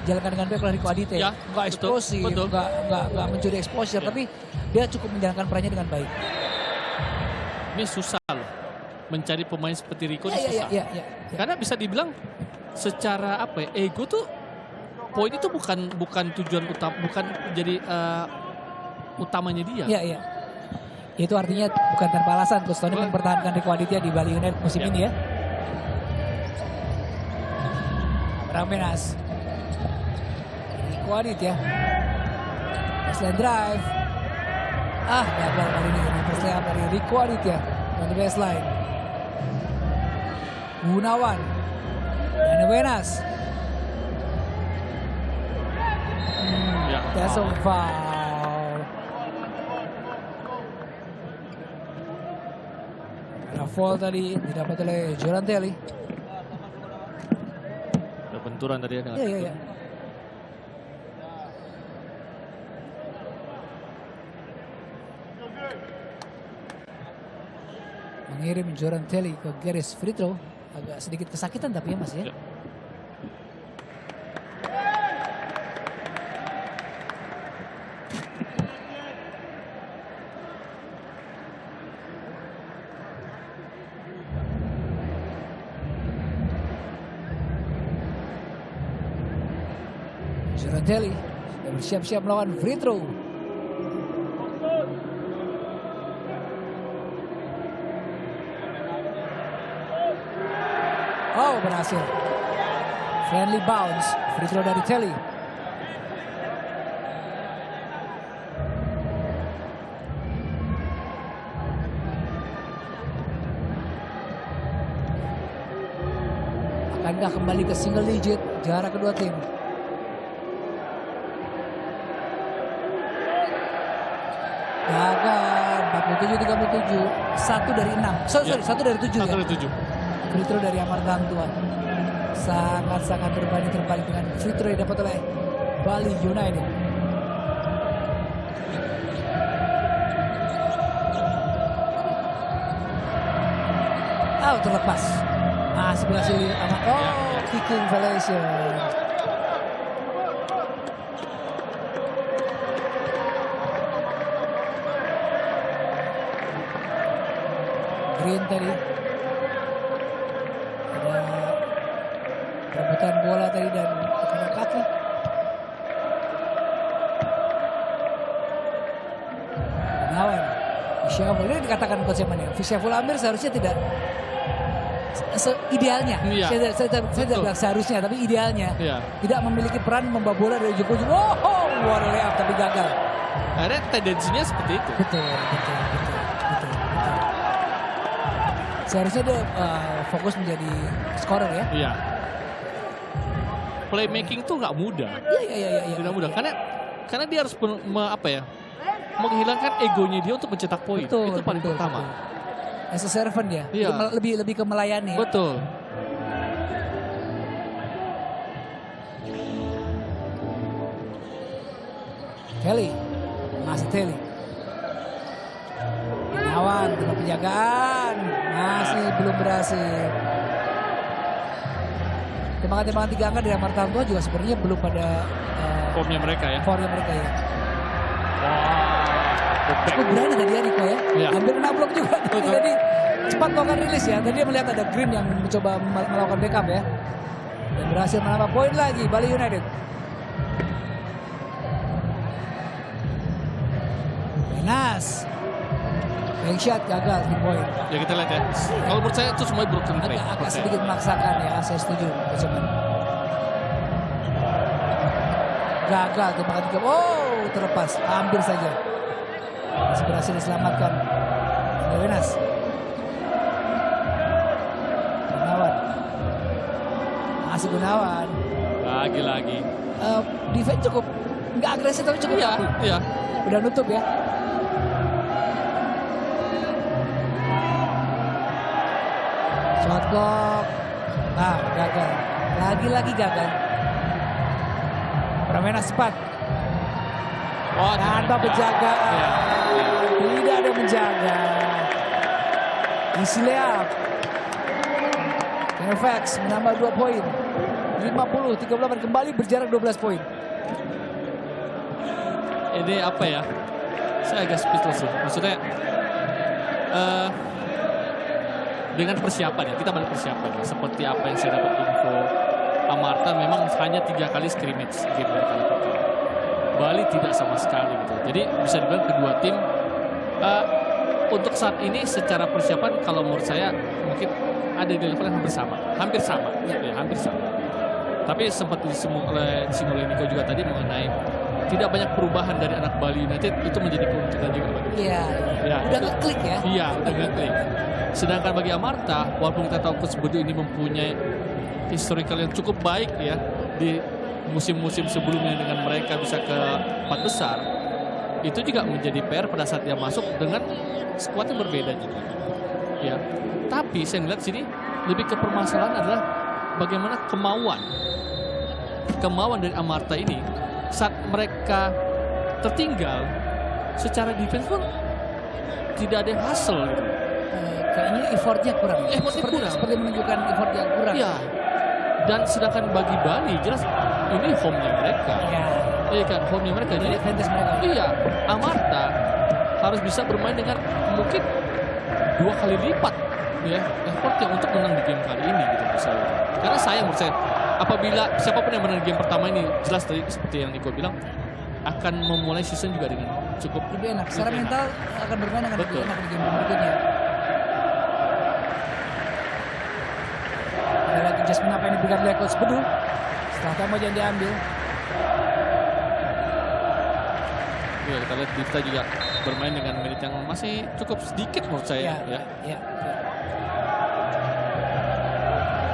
dijalankan dengan baik oleh Riko Aditya. Ya, Enggak eksplosif, betul. enggak mencuri exposure, Ya. tapi dia cukup menjalankan perannya dengan baik. Ini susah loh. mencari pemain seperti Rico ini Iya, susah. iya. Karena bisa dibilang secara apa ya, ego tuh poin itu bukan tujuan utama, bukan jadi utamanya dia. Iya. Itu artinya bukan tanpa alasan Coach Tony mempertahankan Rico Aditya di Bali United musim ini ya. Ramenas. Rico Aditya. Baseline drive. Gagal kali ini. First layup dari Rico Aditya on the baseline. Gunawan. Dan Wenas. That's a foul. Ada foul tadi didapat oleh Giordantelli. Ada benturan tadi ya dengan Iya. Mengirim Giordantelli ke garis free throw. Agak sedikit kesakitan tapi ya Mas ya. Giordantelli sudah bersiap-siap melawan free throw. Oh, berhasil. Friendly bounce, free throw dari Telly. Akankah kembali ke single digit jarak kedua tim? Gagal, 47-37, 1 dari 6. Sorry, 1 dari 7 ya. 1 dari 7. Free throw dari Amarta Hangtua. Sangat-sangat berbanding terbalik dengan free throw yang dapat oleh Bali United. Terlepas. Masih berhasil kicking violation. Green tadi. Ada perebutan bola tadi dan tekanan kaki. Gunawan. Syaful ini dikatakan coach Yaman ya. Syaful Amir seharusnya tidak idealnya. Iya. Saya tidak bilang seharusnya, tapi idealnya. Iya. Tidak memiliki peran membawa bola dari ujung ke ujung. Oh, luar layup tapi gagal. Akhirnya tendensinya seperti itu. Betul. Seharusnya dia fokus menjadi scorer ya. Iya. Playmaking tuh nggak mudah. Iya. Tidak mudah. Karena dia harus menghilangkan egonya dia untuk mencetak poin. Itu paling pertama. As a servant ya. Iya. Lebih ke melayani. Betul. Telly. Masih Telly. Gunawan dengan penjagaan. Masih belum berhasil. Tembakan-tembakan 3 angka dari Amarta Hangtua juga sebenarnya belum pada Formnya mereka ya. Cukup berani tadi ya Rico ya. Iya. Hampir kena blok juga. Betul. Tadi cepat melakukan rilis ya. Tadi dia melihat ada Green yang mencoba melakukan backup ya. Dan berhasil menambah poin lagi Bali United. Wenas. Bank shot gagal 3 poin. Ya kita lihat ya. Kalau menurut saya itu semuanya broken play. Agak sedikit memaksakan ya. Saya setuju. Gagal tembakan 3. Oh, terlepas. Hampir saja. Masih berhasil diselamatkan. Wenas. Gunawan. Masih Gunawan. Lagi-lagi. Defense cukup nggak agresif tapi cukup rapi. Iya. Udah nutup ya. Shot clock. Gagal. Lagi-lagi gagal. Pramena cepat. Tanpa penjagaan. Tidak ada menjaga. Isi layup. Fairfax menambah 2 poin. 50-38 kembali berjarak 12 poin. Ini apa ya? Saya agak speechless sih. Maksudnya dengan persiapan ya, kita balik persiapan ya. Seperti apa yang saya dapat info, Amarta memang hanya 3 kali scrimmage game mereka lakukan. Bali tidak sama sekali gitu. Jadi bisa dibilang kedua tim untuk saat ini secara persiapan kalau menurut saya mungkin ada di level yang hampir sama, ya, hampir sama. Tapi sempat disinggung oleh Niko juga tadi mengenai tidak banyak perubahan dari anak Bali United, itu menjadi keuntungan juga. Iya, Ya, udah ngeklik ya. Iya, udah ngeklik. Sedangkan bagi Amarta, walaupun kita tahu Coach Bedu ini mempunyai historical yang cukup baik ya di musim-musim sebelumnya dengan mereka bisa ke 4 besar, itu juga menjadi PR pada saat dia masuk dengan skuad yang berbeda juga. Ya, tapi saya melihat sini lebih ke permasalahan adalah bagaimana kemauan dari Amarta ini saat mereka tertinggal secara defense pun tidak ada yang hustle gitu. Kayaknya effortnya kurang. Seperti menunjukkan effort yang kurang. Iya. Dan sedangkan bagi Bali jelas ini home-nya mereka. Iya kan, home-nya mereka. Jadi advantage mereka. Iya, Amarta harus bisa bermain dengan mungkin 2 kali lipat ya effortnya untuk menang di game kali ini gitu misalnya. Karena sayang menurut saya apabila siapapun yang menang game pertama ini jelas tadi seperti yang Niko bilang akan memulai season juga dengan cukup lebih enak. Secara mental akan bermain dengan lebih enak di game berikutnya. Ada lagi adjustment apa yang diberikan oleh Coach Bedu setelah Kamboja yang diambil. Ya, kita lihat Difta juga bermain dengan menit yang masih cukup sedikit menurut saya. Ya.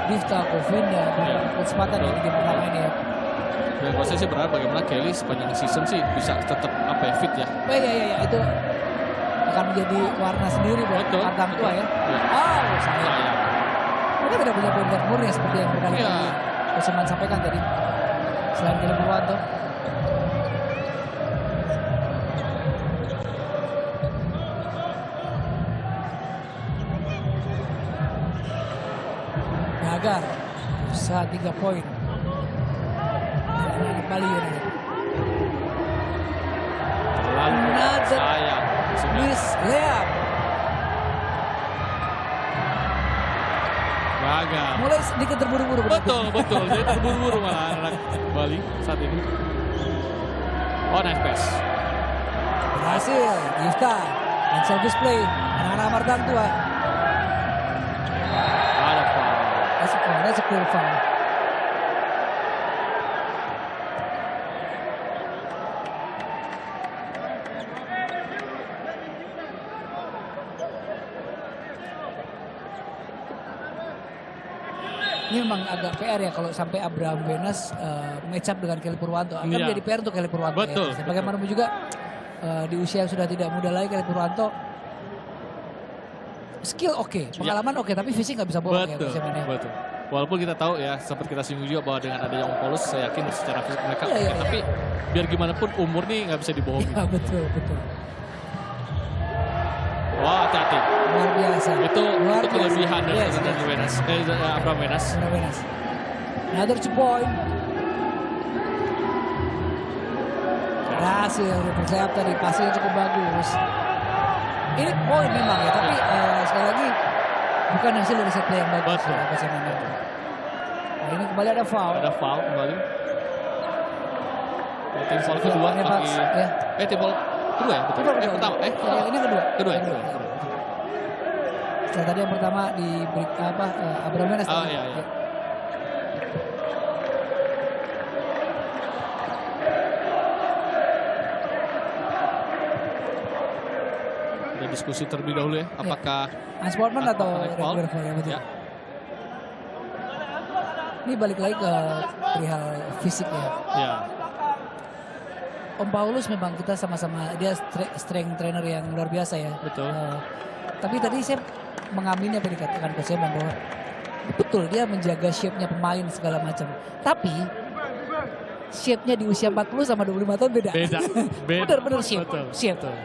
Difta, Kovinda, kesempatan di game pertama ini ya. Dan kalau saya sih berharap bagaimana Kelly sepanjang season sih bisa tetap fit ya. Iya, itu akan menjadi warna sendiri buat Hang Tua ya. Sayang. Mereka tidak punya pointer murni seperti yang berkali-kali Coach Eman sampaikan tadi. Selain Kelly Purwanto. Gagal usaha 3 poin dari Bali United. Another miss layup. Gagal. Mulai sedikit terburu-buru. Betul. Jadi terburu-buru malah anak Bali saat ini. Oh, nice pass. Berhasil. Difta dan service play anak-anak Amarta Hang Tua. That's a clear foul. Ini memang agak PR ya kalau sampai Abraham Wenas match up dengan Kelly Purwanto. Akan menjadi PR untuk Kelly Purwanto. Betul. Ya. Bagaimanapun juga di usia yang sudah tidak muda lagi Kelly Purwanto. Skill oke, pengalaman oke, tapi fisik nggak bisa bohong ya. Betul. Walaupun kita tahu ya, seperti kita singgung juga bahwa dengan adanya Om Paulus, saya yakin secara fisik mereka oke. Tapi biar gimana pun umur nih nggak bisa dibohongi. Ya, betul. Wah, hati-hati. Luar biasa. Itu kelebihan dari Abraham Wenas. Another 2 point. Berhasil, Represap tadi pasnya cukup bagus. Ini poin memang ya, tapi sekali lagi bukan hasil dari set play yang bagus. Nah, ini kembali ada foul. Ada foul kembali. Tim foul kedua bagi tim foul kedua ya, betul. Pertama. Ini kedua. Kedua. Setelah tadi yang pertama diberi Abraham Wenas. Iya. Diskusi terlebih dahulu ya, apakah unsportsman atau regular foul ya, betul. Ya. Ini balik lagi ke perihal fisik ya. Om Paulus memang kita sama-sama, dia strength trainer yang luar biasa ya. Betul. Tapi tadi saya mengamini apa yang dikatakan Coach Eman bahwa betul dia menjaga shape-nya pemain segala macam. Tapi shape-nya di usia 40 sama 25 tahun beda. Benar-benar shape. Betul.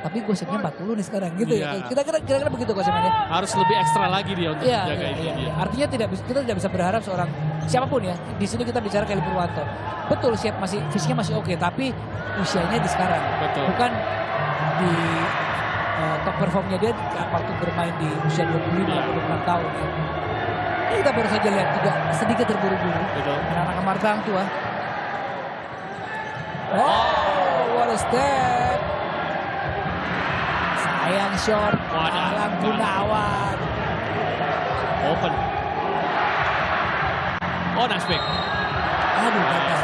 Tapi gue shape-nya 40 nih sekarang gitu ya. Kira-kira begitu Coach Eman ya. Harus lebih ekstra lagi dia untuk menjaga ini. Artinya kita tidak bisa berharap seorang siapapun ya. Di sini kita bicara Kelly Purwanto. Betul shape fisiknya masih oke, tapi usianya di sekarang. Betul. Bukan di top performnya dia waktu bermain di usia 25 atau 26 tahun ya. Ini kita baru saja lihat juga sedikit terburu-buru. Betul. Anak-anak Amartang tua. Oh, what a step. Sayang short. Alang Gunawan. Open. Oh, nice pick. Aduh, gagal.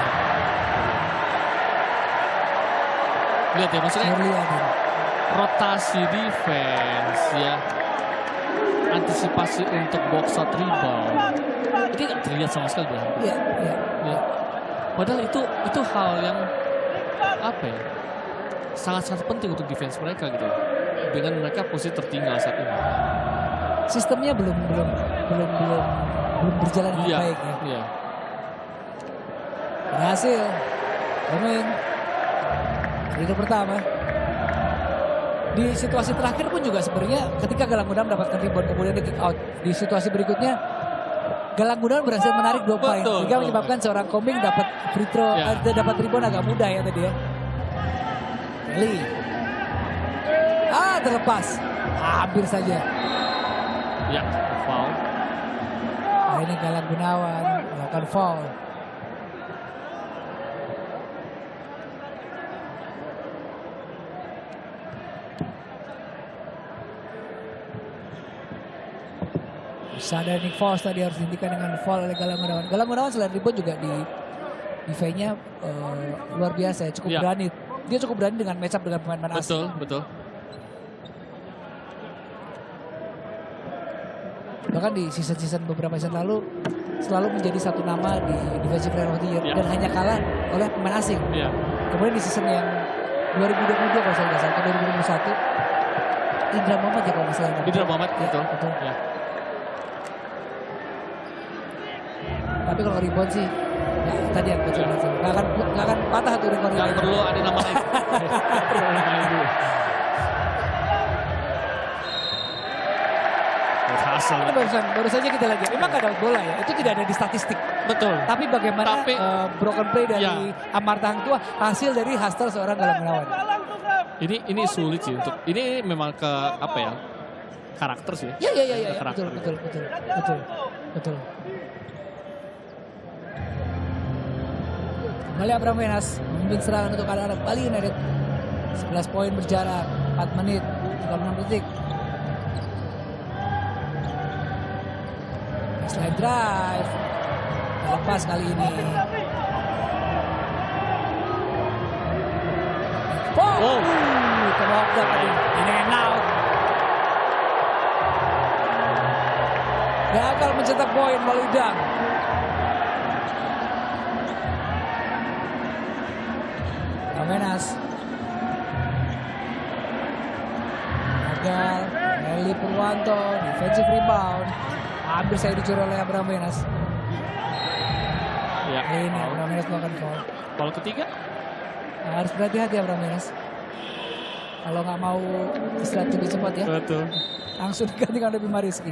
Lihat ya, maksudnya Shirley Adin. rotasi defense ya. Antisipasi untuk box out rebound. Ini nggak terlihat sama sekali belum. Iya, iya. Ya. Padahal itu hal yang apa ya? Sangat-sangat penting untuk defense mereka gitu. Dengan mereka posisi tertinggal saat ini. Sistemnya belum berjalan dengan Iya, baik ya. iya. Berhasil. Koming. Free throw pertama. Di situasi terakhir pun juga sebenarnya ketika Galang Gunawan mendapatkan rebound kemudian di kick out. Di situasi berikutnya Galang Gunawan berhasil menarik 2 poin. Betul, Sehingga betul. menyebabkan seorang Koming dapat free throw, Ya. dapat rebound agak mudah ya tadi ya. Kelly. Terlepas. Hampir saja. Ya, foul. Nah, ini Galang Gunawan melakukan foul. Sadar Nick Foles tadi harus dihentikan dengan foul oleh Galang Gunawan. Galang Gunawan selain rebound juga di defense-nya luar biasa ya, cukup Ya. berani. Dia cukup berani dengan match up dengan pemain-pemain asing. Betul, betul. Bahkan di season beberapa season lalu selalu menjadi satu nama di Defensive Player of the Year Ya. dan hanya kalah oleh pemain asing. Iya. Kemudian di season yang 2022 kalau saya nggak salah, atau 2021 Indra Muhammad ya kalau nggak salah. Indra Muhammad, Ya, betul. betul. Ya. Tapi kalau rebound sih tadi yang betul Ya. nggak akan patah tuh rekor Nggak ini. perlu ada nama lain. Main dulu. Berhasil. Ini baru saja kita lihat. Memang nggak dapat bola ya. Itu tidak ada di statistik. Betul. Tapi bagaimana Tapi- broken play dari Ya. Amartang tua hasil dari hustle seorang Galang Gunawan. Ini sulit sih untuk ini memang ke apa ya? Karakter sih. Ya. Karakter. Betul. Kembali Abraham Wenas memimpin serangan untuk anak-anak Bali United. 11 poin berjarak, 4 menit, 36 detik. Baseline drive. Lepas kali ini. Oh. Terlokap tadi. In and out. Gagal mencetak poin melalui dunk. Menas. Gagal. Eli Purwanto. Defensive rebound. Hampir saya dicuri oleh Abraham Menas. Ya. Ini Abraham Menas melakukan foul. Foul ketiga. Harus berhati-hati Abraham Menas. Kalau nggak mau istirahat lebih cepat ya. Betul. Langsung digantikan oleh Bima Rizky.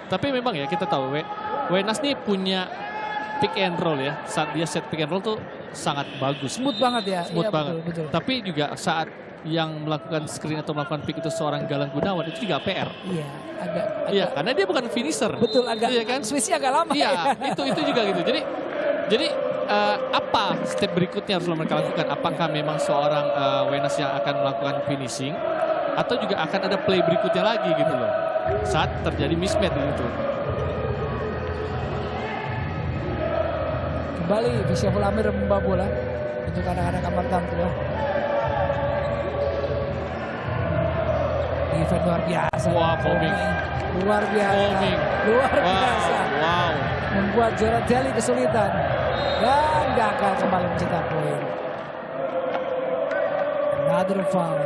Tapi memang ya kita tahu Wenas nih punya pick and roll ya. Saat dia set pick and roll tuh sangat bagus. Smooth banget ya. Smooth Iya, banget. Betul. Tapi juga saat yang melakukan screen atau melakukan pick itu seorang Galang Gunawan itu juga PR. Iya, agak Iya, karena dia bukan finisher. betul agak Iya kan? switch-nya agak lama. Iya, ya. itu juga gitu. Jadi apa step berikutnya harus mereka lakukan? Apakah memang seorang Wenas yang akan melakukan finishing atau juga akan ada play berikutnya lagi gitu loh. Saat terjadi mismatch gitu. Kembali Syaful Amir membawa bola untuk anak-anak Amartang tua. Event luar biasa. Wah, Koming. Luar biasa. Koming. Luar Wow, biasa. wow. Membuat Joratelli kesulitan. Dan gagal kembali mencetak poin. Another foul.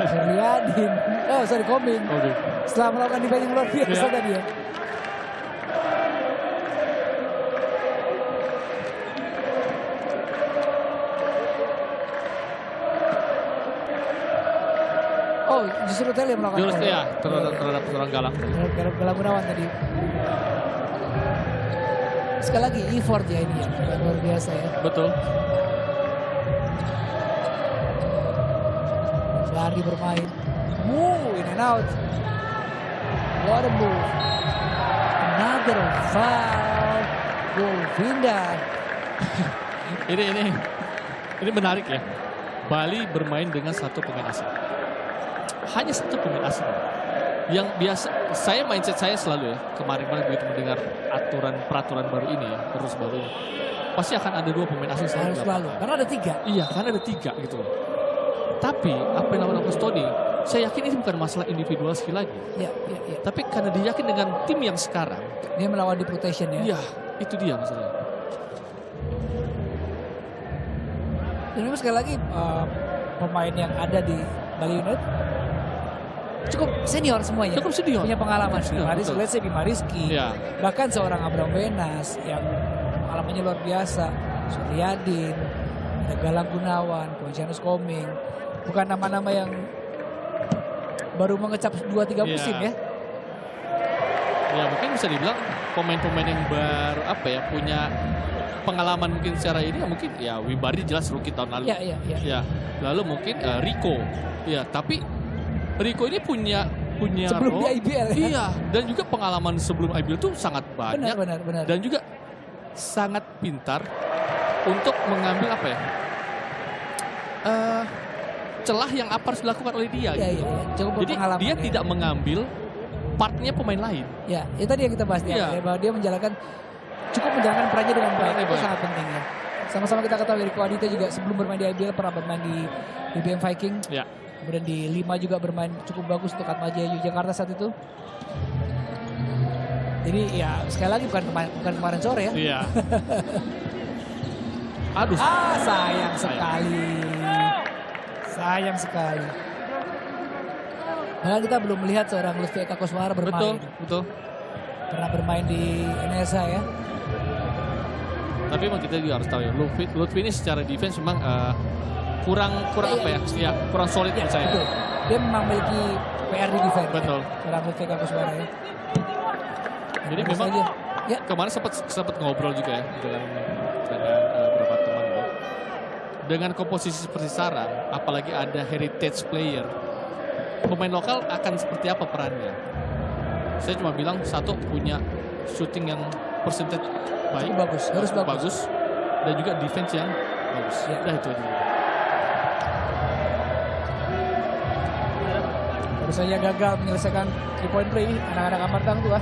Suryadin. Oh, sorry, Koming. Oke. Setelah melakukan defense yang luar biasa Ya. tadi ya. Oh, justru Telly yang melakukan Jurus foul. ya terhadap seorang Galang. Terhadap Galang Gunawan tadi. Sekali lagi effort ya ini ya. Luar biasa ya. Betul. Lari bermain. In and out. What a move. Another foul. Govinda. Ini menarik ya. Bali bermain dengan satu pemain asing. Hanya satu pemain asing. Yang biasa, mindset saya selalu ya, kemarin begitu mendengar peraturan baru ini ya, terus baru ini. Pasti akan ada 2 pemain asing selalu. Karena ada 3. Iya, karena ada 3 gitu loh. Tapi apa yang dilakukan Coach Tony, saya yakin ini bukan masalah individual skill lagi. Iya. Tapi karena dia yakin dengan tim yang sekarang. Dia melawan di rotation ya. Iya, itu dia masalahnya. Dan memang sekali lagi pemain yang ada di Bali United cukup senior semuanya. Cukup senior. Punya pengalaman. Betul. Let's say Bima Rizky. Ya. Bahkan seorang Abraham Wenas yang pengalamannya luar biasa. Suryadin, ada Galang Gunawan, Pontianus Koming. Bukan nama-nama yang baru mengecap 2-3 musim ya. Ya mungkin bisa dibilang pemain-pemain yang baru punya pengalaman mungkin secara ini mungkin ya Wimbardi jelas rookie tahun lalu. Iya. Ya, lalu mungkin Rico. Ya, tapi Rico ini punya sebelum di IBL ya. Iya, dan juga pengalaman sebelum IBL itu sangat banyak. Benar. Dan juga sangat pintar untuk mengambil celah yang harus dilakukan oleh dia. Iya. Jadi dia tidak mengambil partnya pemain lain. Ya, itu tadi yang kita bahas bahwa dia cukup menjalankan perannya dengan baik. Itu sangat penting ya. Sama-sama kita ketahui Rico Aditya juga sebelum bermain di IBL pernah bermain di BBM Viking. Ya. Kemudian di 5 juga bermain cukup bagus untuk Atmajaya Yogyakarta saat itu. Jadi ya sekali lagi bukan kemarin sore ya. Iya. Aduh. Sayang sekali. Bahkan kita belum melihat seorang Lutfi Eka Koswara bermain. Betul. Pernah bermain di NSA ya. Tapi memang kita juga harus tahu ya, Lutfi ini secara defense memang kurang solid menurut saya. Betul. Dia memang memiliki PR di defense. Betul. Seorang Lutfi Eka Koswara ya. Jadi memang kemarin sempat ngobrol juga ya dengan beberapa teman ya. Dengan komposisi seperti sekarang, apalagi ada heritage player, pemain lokal akan seperti apa perannya? Saya cuma bilang satu punya shooting yang percentage baik, harus bagus, dan juga defense yang bagus. Ya. Nah itu aja. Baru saja gagal menyelesaikan 3-point play anak-anak Amartang Tua.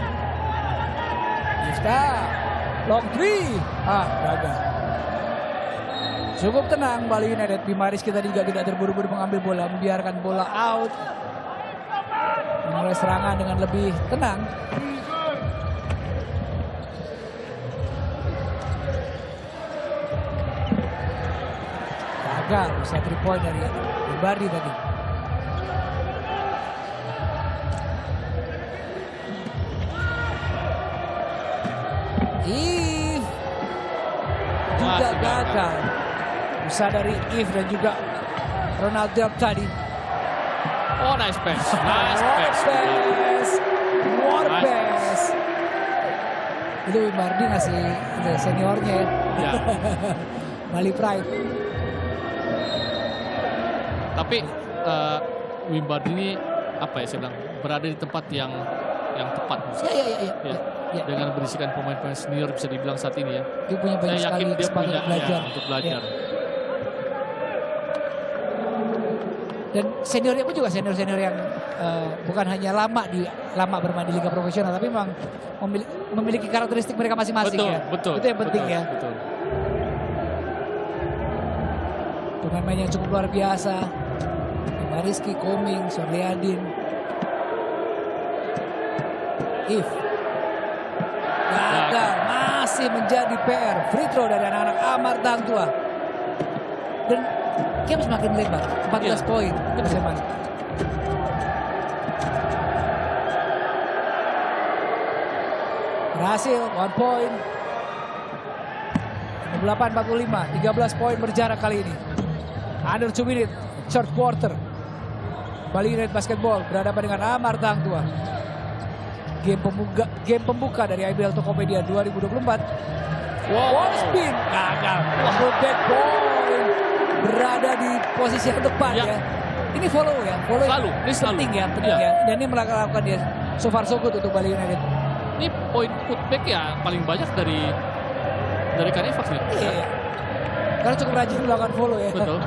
Ifta, long 3, gagal. Cukup tenang Bali United. Bima Rizky tadi juga tidak terburu-buru mengambil bola, membiarkan bola out. Mulai serangan dengan lebih tenang. Gagal, bisa 3 point dari Wimbardi tadi. If juga gagal. Usaha dari If dan juga Ronald Delp tadi. Oh, nice pass. What a pass. Itu Wimbardi ngasih seniornya ya. Bali Pride. Tapi Wimbardi ini saya bilang berada di tempat yang tepat. Iya. Dengan berisikan pemain-pemain senior bisa dibilang saat ini ya. Dia punya banyak sekali kesempatan belajar. Untuk belajar. Ya. Dan seniornya pun juga senior yang bukan hanya lama bermain di liga profesional, tapi memang memiliki karakteristik mereka masing-masing ya. Betul. Itu yang penting ya. Betul. Pemain-pemain yang cukup luar biasa. Bima Rizky, Koming, Suryadin. If gagal, masih menjadi PR. Free throw dari anak-anak Amartang Tua. Dan game semakin lebar, 14 poin. Itu bisa main. Berhasil, 1 point. 58-45, 13 poin berjarak kali ini. Under 2 minutes, third quarter. Bali United Basketball berhadapan dengan Amartang Tua. Game pembuka dari IBL Tokopedia 2024. Wow, spin gagal. Back point berada di posisi yang tepat ya. Ini follow ya, follow Selalu, ini selalu. penting ya, penting Iya. ya. Dan ini melakukan dia so far so good untuk Bali United. Ini poin putback ya paling banyak dari Carnivax nih. Iya. Karena cukup rajin melakukan follow ya. Betul.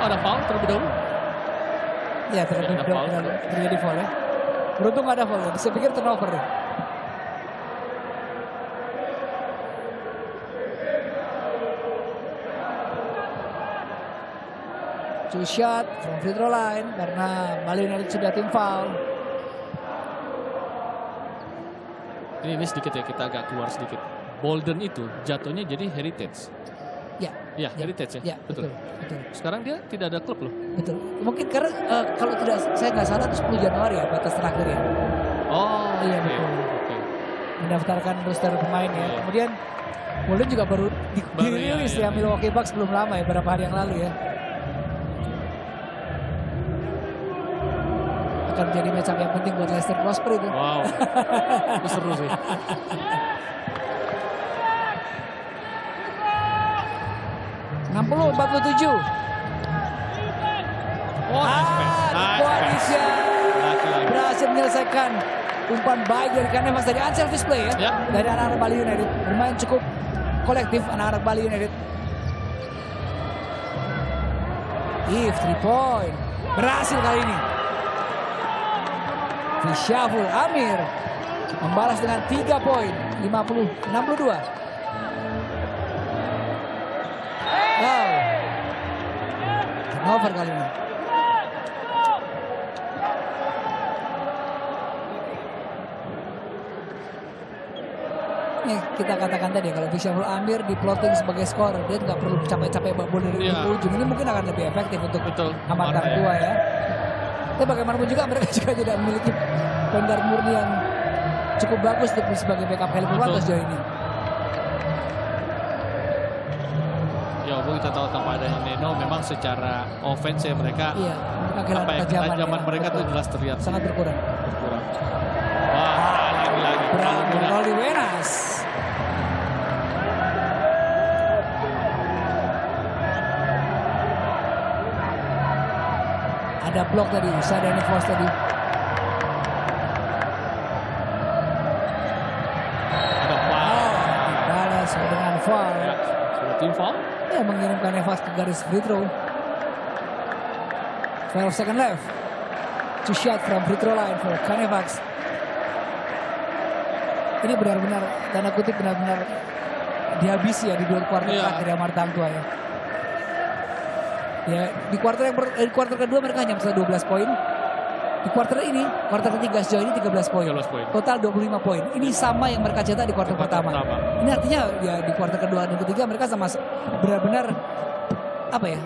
Ada foul terlebih dahulu. Ya, terjadi foul ya. Beruntung nggak ada foul. Saya pikir turnover. Two shot from free throw line karena Bali United sudah tim foul. Ini sedikit ya, kita agak keluar sedikit. Bolden itu jatuhnya jadi Heritage. Ya, Ya, Heritage ya. betul. Sekarang dia tidak ada klub loh. Betul. Mungkin karena kalau tidak saya nggak salah itu 10 Januari ya batas terakhir ya. Oh, Iya, oke. betul. Oke. Mendaftarkan roster pemain ya. Iya. Kemudian Bolden juga baru dirilis iya. ya Milwaukee Bucks belum lama ya, beberapa hari yang lalu ya. Akan menjadi matchup yang penting buat Leicester Prosper itu. Wow. Itu seru sih. (60-47). Oh, nice pass. Nice pass. Indonesia Laki-laki. berhasil menyelesaikan umpan baik dari Carnivax dari unselfish play ya. Ya. Dari anak-anak Bali United. Bermain cukup kolektif anak-anak Bali United. If 3 point. Berhasil kali ini. Syaful Amir membalas dengan 3 poin. 50-62. Wow. Turnover kali ini. Nih kita katakan tadi kalau Syaful Amir di plotting sebagai skor, dia nggak perlu capek-capek babon dari Iya. ujung. Ini mungkin akan lebih efektif untuk Betul. Amat Marta ya. tua ya. Tapi bagaimanapun juga mereka juga tidak memiliki point guard murni yang cukup bagus untuk sebagai backup Kelly Purwanto Betul. sejauh ini. Ya, walaupun kita tahu tanpa adanya Neno, memang secara offense ya mereka Iya, mereka kehilangan apa ya, ketajaman ya. mereka tuh Betul. jelas terlihat Sangat berkurang. berkurang. Wah, lagi-lagi terlalu Bravo, mudah. Rolly Wenas. Ada blok tadi, Sadani Force tadi. Ada foul. Dibalas dengan foul. Ya, sudah tim foul. Ya, mengirimkan Evas ke garis free throw. 12 second left. Two shot from free throw line for Carnivax. Ini benar-benar, tanda kutip benar-benar dihabisi ya di dua kuarter Iya. terakhir ya Marta Hang Tua ya. Ya, di kuarter kedua mereka hanya bisa 12 poin. Di kuarter ini, kuarter ketiga sejauh ini 13 poin. 13 poin. Total 25 poin. Ini sama yang mereka cetak di kuarter pertama. Ini artinya ya di kuarter kedua dan ketiga mereka sama benar-benar apa ya?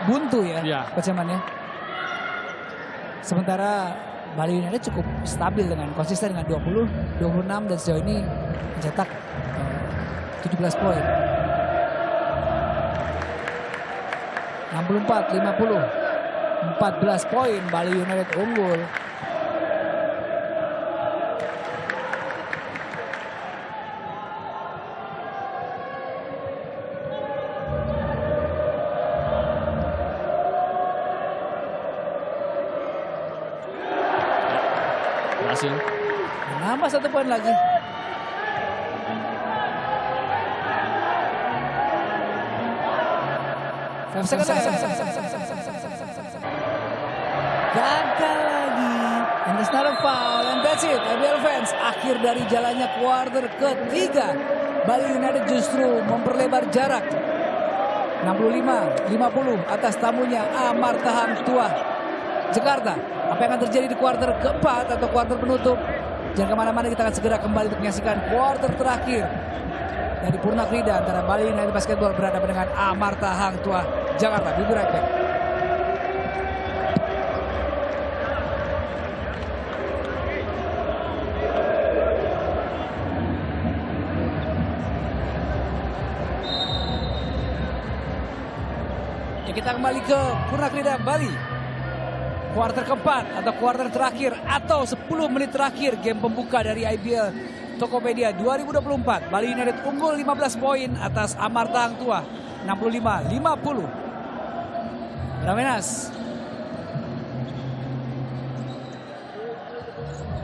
Buntu ya Iya. persaingannya. Sementara Bali United cukup stabil dengan konsisten dengan 20, 26 dan sejauh ini mencetak 17 poin. 64-50. 14 poin Bali United unggul. Berhasil. Nambah 1 poin lagi. Gagal lagi. And there's not a foul. And that's it. IBL fans. Akhir dari jalannya kuarter ketiga. Bali United justru memperlebar jarak. 65-50 atas tamunya Amarta Hang Tua Jakarta. Apa yang akan terjadi di kuarter keempat atau kuarter penutup? Jangan kemana-mana, kita akan segera kembali untuk menyaksikan kuarter terakhir dari Purna Krida antara Bali United Basketball berhadapan dengan Amarta Hang Tua Jakarta. We'll be right back. Ya, kita kembali ke Purna Krida Bali. Kuarter keempat atau kuarter terakhir atau 10 menit terakhir game pembuka dari IBL Tokopedia 2024. Bali United unggul 15 poin atas Amarta Hang Tua 65-50. Ramenas.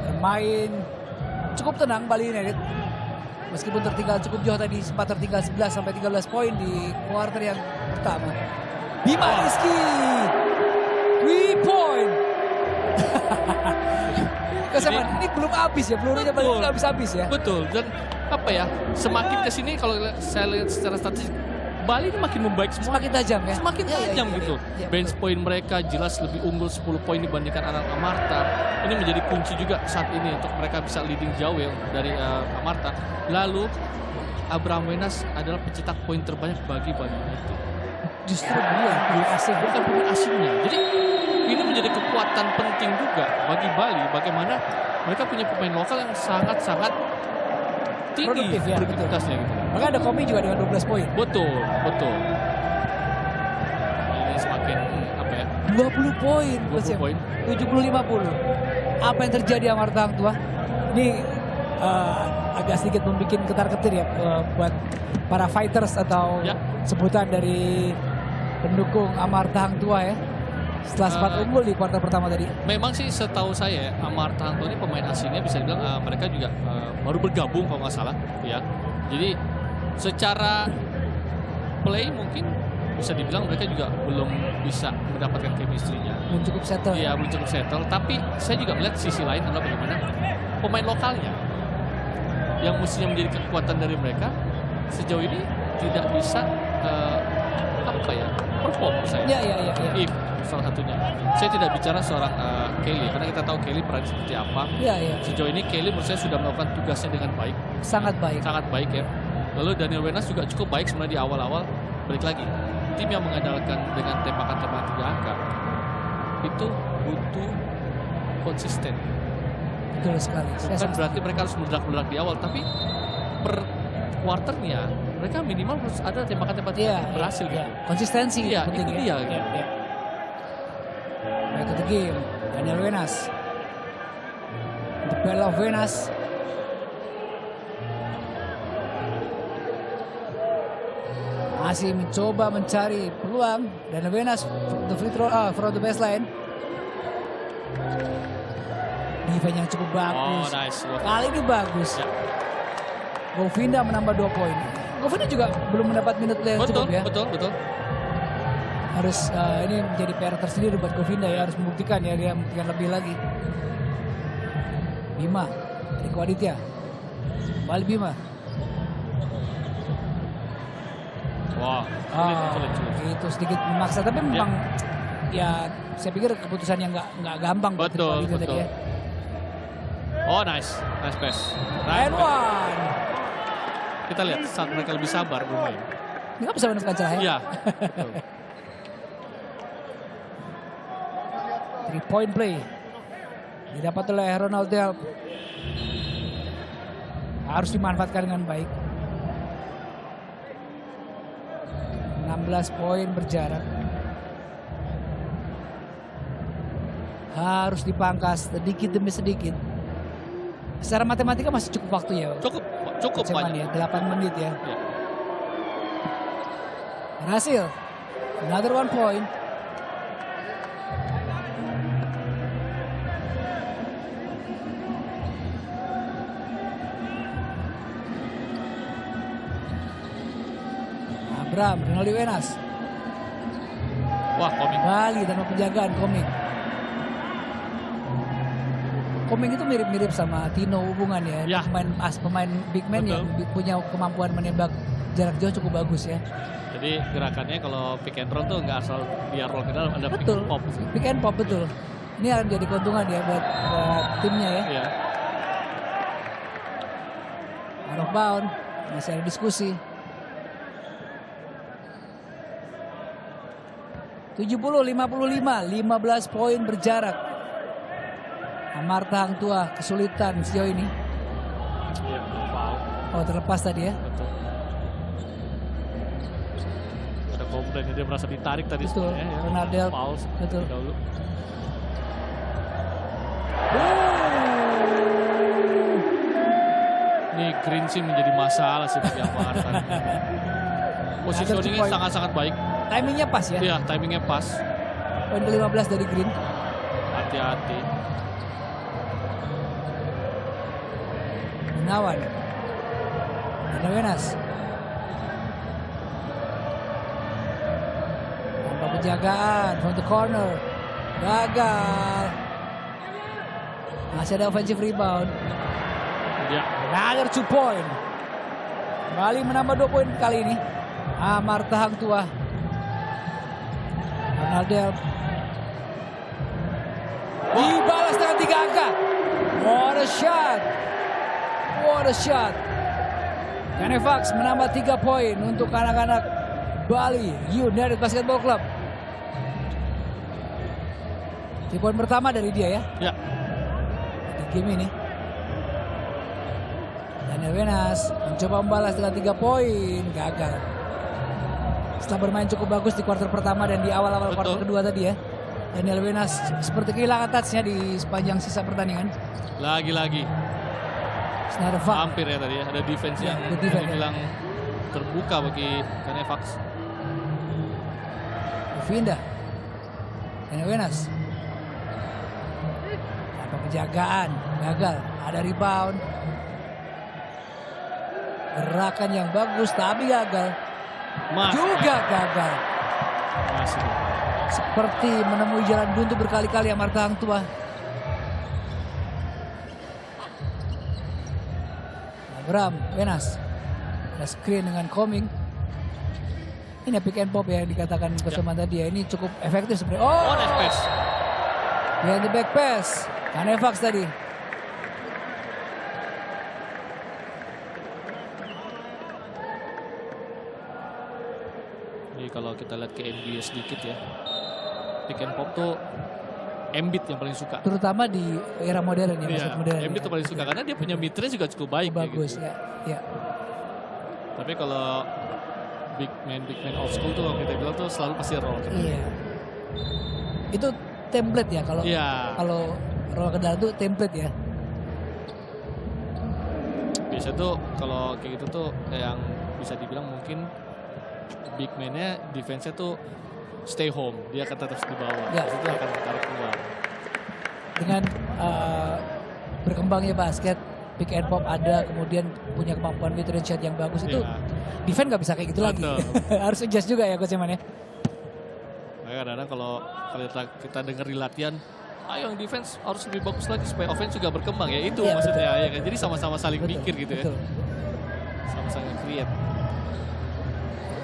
Bermain cukup tenang Bali United. Meskipun tertinggal cukup jauh tadi, sempat tertinggal 11 sampai 13 poin di kuarter yang pertama. Bima Rizky, 3 point. Kesamaan, ini belum habis ya, pelurunya Bali belum habis ya. Betul, dan apa ya, semakin kesini kalau saya lihat secara statistik, Bali ini makin membaik semua. Semakin tajam ya. Semakin tajam gitu. Ya, Bench point mereka jelas lebih unggul 10 poin dibandingkan anak Amarta. Ini menjadi kunci juga saat ini untuk mereka bisa leading jauh ya dari Amarta. Lalu Abraham Wenas adalah pencetak poin terbanyak bagi Bali United. Justru dia pemain asing, Bukan pemain asingnya. Jadi ini menjadi kekuatan penting juga bagi Bali. Bagaimana mereka punya pemain lokal yang sangat-sangat tinggi produktif ya, produktivitasnya gitu. Maka ada Komi juga dengan 12 poin. Betul, betul. Ini semakin apa ya? 20 poin, 20 poin. 70-50. Apa yang terjadi Amarta Hang Tua? Ini agak sedikit membuat ketar-ketir ya buat para fighters atau Ya. sebutan dari pendukung Amarta Hang Tua ya. Setelah sempat unggul di kuarter pertama tadi. Memang sih setahu saya Amarta Hang Tua ini pemain asingnya bisa dibilang mereka juga baru bergabung kalau nggak salah ya. Jadi secara play mungkin bisa dibilang mereka juga belum bisa mendapatkan chemistry-nya. Belum cukup settle. Iya, belum cukup settle. Tapi saya juga melihat sisi lain adalah bagaimana pemain lokalnya yang mestinya menjadi kekuatan dari mereka sejauh ini tidak bisa apa ya perform saya. Iya. If salah satunya. Saya tidak bicara seorang Kelly karena kita tahu Kelly peran seperti apa. Iya. Sejauh ini Kelly menurut saya sudah melakukan tugasnya dengan baik, Sangat baik. sangat baik ya. Lalu Daniel Wenas juga cukup baik sebenarnya di awal-awal. Balik lagi, tim yang mengandalkan dengan tembakan-tembakan 3 angka itu butuh konsisten. Betul sekali. Bukan berarti mereka harus meledak-meledak di awal, tapi per quarternya mereka minimal harus ada tembakan-tembakan yang berhasil gitu. Konsistensi Iya, penting itu ya. dia. Iya. Back to the game. Daniel Wenas. The Bell of Wenas. Masih mencoba mencari peluang. Daniel Wenas the free throw from the baseline. Defense yang cukup bagus. Oh, nice. Kali ini bagus. Ya. Govinda menambah 2 poin. Govinda juga belum mendapat minute play yang Betul, cukup ya. betul. Harus ini menjadi PR tersendiri buat Govinda ya, harus membuktikan ya, dia membuktikan lebih lagi. Bima, Riko Aditya, Bali Bima. Wah, sulit. Itu sedikit memaksa, tapi memang ya saya pikir keputusan yang nggak gampang buat Riko Betul, Aditya tadi betul. ya. Oh, nice pass. And one. Kita lihat saat mereka lebih sabar bermain. Nggak bisa menemukan celah ya. Iya. Betul. 3-point play didapat oleh Ronald Delp. Harus dimanfaatkan dengan baik. 16 poin berjarak. Harus dipangkas sedikit demi sedikit. Secara matematika masih cukup waktu ya. Cukup Cuman banyak. ya 8 menit ya. Ya. Berhasil. Another 1 point. Abraham, Rinaldi Wenas. Wah, komik. Bali tanpa penjagaan Komik. Komik itu mirip-mirip sama Tino hubungan ya. Ya. Pemain big man Betul. yang punya kemampuan menembak jarak jauh cukup bagus ya. Jadi gerakannya kalau pick and roll tuh nggak asal dia roll ke dalam, ada pick Betul. and pop. Pick and pop betul. Ini akan jadi keuntungan ya buat timnya ya. Iya. Out of bound. Masih ada diskusi. 70-55, 15 poin berjarak. Amarta Hang Tua kesulitan sejauh ini. Iya, foul. Oh, terlepas tadi ya. Betul. Ada komplain dia merasa ditarik tadi Betul. sebenarnya ya. Ronaldo. Foul Betul. dahulu. Ini green sih menjadi masalah sih bagi Amarta. Positioningnya Poin. sangat-sangat baik. Timingnya pas ya. Iya, timingnya pas. Poin ke-15 dari Green. Hati-hati. Gunawan. Wenas. Tanpa penjagaan from the corner. Gagal. Masih ada offensive rebound. Ya. Another 2 point. Kembali menambah 2 poin kali ini. Amarta Hang Tuah. Arnaldel. Dibalas dengan 3 angka. What a shot. What a shot. Canefax menambah 3 poin untuk anak-anak Bali United Basketball Club. 3 poin pertama dari dia ya. Ya. Di game ini. Daniel Wenas mencoba membalas dengan 3 poin. Gagal. Setelah bermain cukup bagus di kuarter pertama dan di awal-awal kuarter kedua tadi ya. Daniel Wenas seperti kehilangan touch-nya di sepanjang sisa pertandingan. Lagi-lagi. Hampir ya tadi ya. Ada defense yang dibilang terbuka bagi Canefax. Vinda. Daniel Wenas. Tanpa penjagaan. Gagal. Ada rebound. Gerakan yang bagus tapi gagal. Juga gagal. Masih. Seperti menemui jalan buntu berkali-kali Amarta Hang Tuah. Abraham Wenas. Ada screen dengan Coming. Ini pick and pop ya yang dikatakan Coach Oman tadi ya. Ini cukup efektif sebenarnya. Oh, nice pass. Behind the back pass. Canefax tadi. Jadi kalau kita lihat ke NBA sedikit ya. Pick and pop tuh Embiid yang paling suka. Terutama di era modern ya. Iya, Modern Embiid ya. tuh paling suka karena dia punya mid-range juga cukup baik. Bagus gitu. ya. Tapi kalau big man old school tuh kita bilang tuh selalu pasti roll. Iya. Itu template ya kalau kalau roll ke dalam tuh template ya. Biasa tuh kalau kayak gitu tuh yang bisa dibilang mungkin big man-nya defense-nya tuh stay home, dia akan tetap di bawah. Ya. Itu akan tarik keluar. Dengan berkembangnya basket, pick and pop ada, kemudian punya kemampuan mid range shot yang bagus itu, defense nggak bisa kayak gitu lagi. Harus adjust juga ya Coach Eman ya. Makanya kadang-kadang kalau kita dengar di latihan, ayo yang defense harus lebih bagus lagi supaya offense juga berkembang ya. Itu maksudnya ya kan. Jadi sama-sama saling mikir gitu ya. Sama-sama create.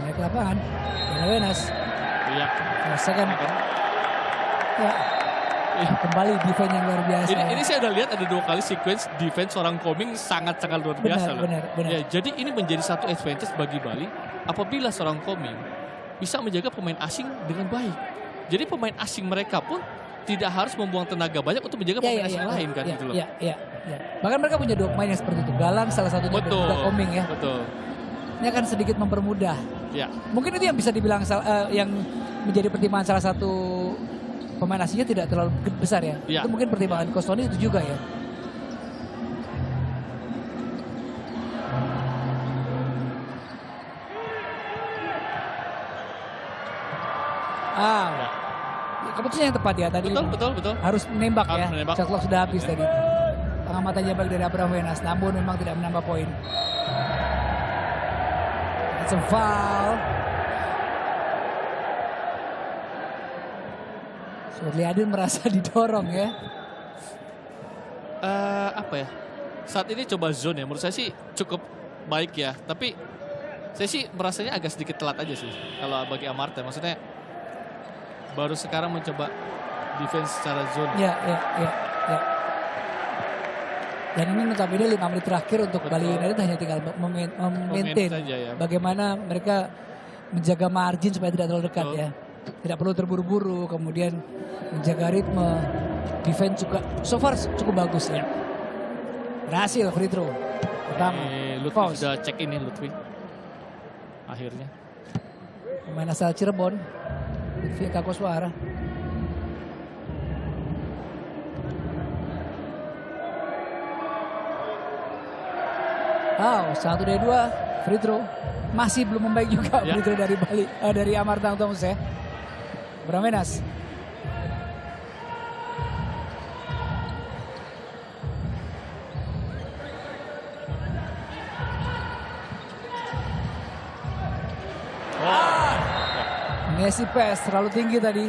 Naik lapangan, Daniel Wenas. Iya. Second. Ya. Kembali defense yang luar biasa. Ini saya udah lihat ada 2 kali sequence defense seorang Coming sangat-sangat luar biasa. Benar. Ya, jadi ini menjadi satu advantage bagi Bali apabila seorang Coming bisa menjaga pemain asing dengan baik. Jadi pemain asing mereka pun tidak harus membuang tenaga banyak untuk menjaga pemain asing lain kan gitu loh. Iya. Bahkan mereka punya 2 pemain yang seperti itu. Galang salah satunya juga Coming ya. Betul. Ini akan sedikit mempermudah. Ya. Mungkin itu yang bisa dibilang yang menjadi pertimbangan salah satu pemain asingnya tidak terlalu besar ya. Ya. Itu mungkin pertimbangan Coach Tony itu juga ya. Ya. Keputusan yang tepat ya tadi. Betul. Harus menembak ya. Shot clock sudah habis tadi. Pengamatan jabak dari Abraham Wenas, namun memang tidak menambah poin. It's a foul. Surliadin merasa didorong ya. Apa ya? Saat ini coba zone ya. Menurut saya sih cukup baik ya. Tapi saya sih merasanya agak sedikit telat aja sih. Kalau bagi Amarta maksudnya baru sekarang mencoba defense secara zone. Ya. Dan ini notabene 5 menit terakhir untuk Bali United hanya tinggal memaintain bagaimana mereka menjaga margin supaya tidak terlalu dekat ya. Tidak perlu terburu-buru, kemudian menjaga ritme. Defense juga so far cukup bagus ya. Berhasil free throw. Pertama. Lutfi sudah check in nih Lutfi. Akhirnya. Pemain asal Cirebon. Lutfi Kakoswara. Wow, 1 dari 2 free throw. Masih belum membaik juga free throw dari Bali, dari Amarta Hang Tuah ya. Abraham Wenas. Messi pass terlalu tinggi tadi.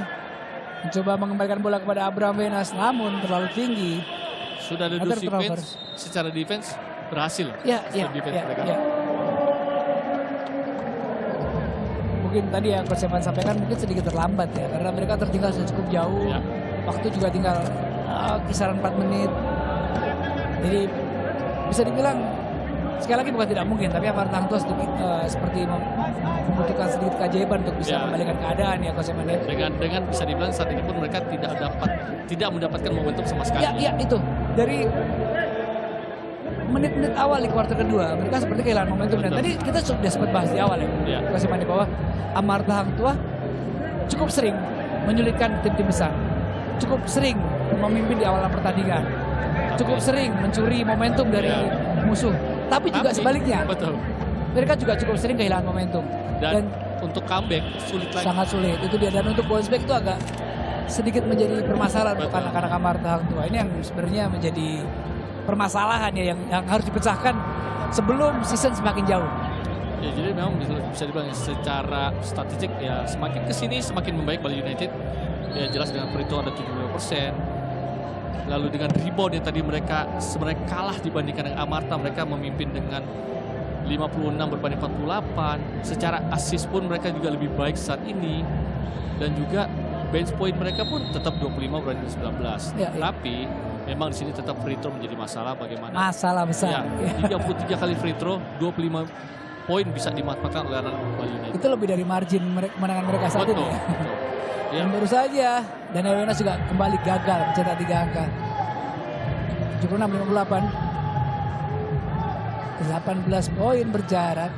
Mencoba mengembalikan bola kepada Abraham Wenas, namun terlalu tinggi. Sudah ada 2 Another sequence secara defense berhasil. Ya, Defense mereka. Mungkin tadi yang Coach Evan sampaikan mungkin sedikit terlambat ya, karena mereka tertinggal sudah cukup jauh. Ya. Waktu juga tinggal kisaran 4 menit. Jadi bisa dibilang sekali lagi bukan tidak mungkin, tapi Amarta Hang Tuah seperti membutuhkan sedikit keajaiban untuk bisa Ya. kembalikan keadaan ya Coach Evan ya. Dengan bisa dibilang saat ini pun mereka tidak mendapatkan momentum sama sekali. Ya itu dari menit-menit awal di kuarter kedua mereka seperti kehilangan momentum. Dan tadi kita sudah sempat bahas di awal ya, Coach Evan, bahwa Amarta Hang Tuah cukup sering menyulitkan tim-tim besar, cukup sering memimpin di awal pertandingan, cukup sering mencuri momentum dari musuh. Tapi juga sebaliknya, Betul. mereka juga cukup sering kehilangan momentum. Dan untuk comeback sulit lagi. Sangat sulit itu dia, dan untuk bounce back itu agak sedikit menjadi permasalahan untuk anak-anak Amarta Hang Tuah. Ini yang sebenarnya menjadi permasalahan ya, yang harus dipecahkan sebelum season semakin jauh. Ya, jadi memang bisa dibilang secara statistik ya semakin kesini semakin membaik Bali United. Ya jelas dengan free throw ada 75%. Lalu dengan rebound yang tadi mereka sebenarnya kalah dibandingkan dengan Amarta, mereka memimpin dengan 56 berbanding 48. Secara assist pun mereka juga lebih baik saat ini. Dan juga bench point mereka pun tetap 25 berbanding 19. Ya. Tapi memang di sini tetap free throw menjadi masalah bagaimana. Masalah besar. Ya, 33 kali free throw, 25 poin bisa dimanfaatkan oleh anak Bali United. Itu lebih dari margin kemenangan mereka saat ini ya. Betul. Ya. Dan baru saja Daniel Wenas juga kembali gagal mencetak 3 angka. 76-58. 18 poin berjarak.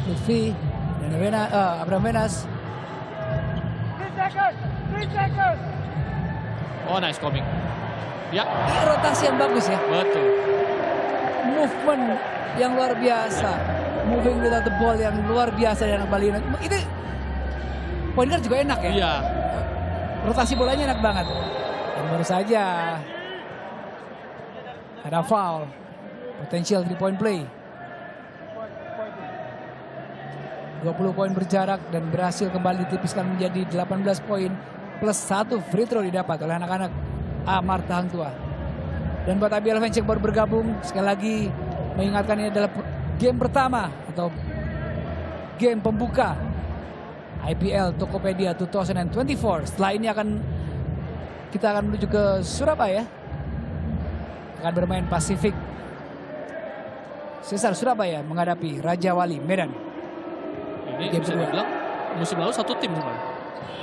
Lutfi, Daniel Wenas, Abraham Wenas. Oh, nice coming. Ya, Rotasi yang bagus ya. betul. Movement yang luar biasa. Moving without the ball yang luar biasa dari anak Bali United. Itu point guard juga enak ya. Iya. Rotasi bolanya enak banget. Dan baru saja ada foul. Potensial 3-point play. 20 poin berjarak dan berhasil kembali ditipiskan menjadi 18 poin plus 1 free throw didapat oleh anak-anak Amarta Hang Tuah. Dan buat Abiel fans yang baru bergabung, sekali lagi mengingatkan ini adalah game pertama atau game pembuka IPL Tokopedia 2024. Setelah ini kita akan menuju ke Surabaya. Akan bermain Pasifik Sesar Surabaya menghadapi Raja Wali Medan. Ini Game bisa kedua. dibilang musim lalu satu tim sebenarnya.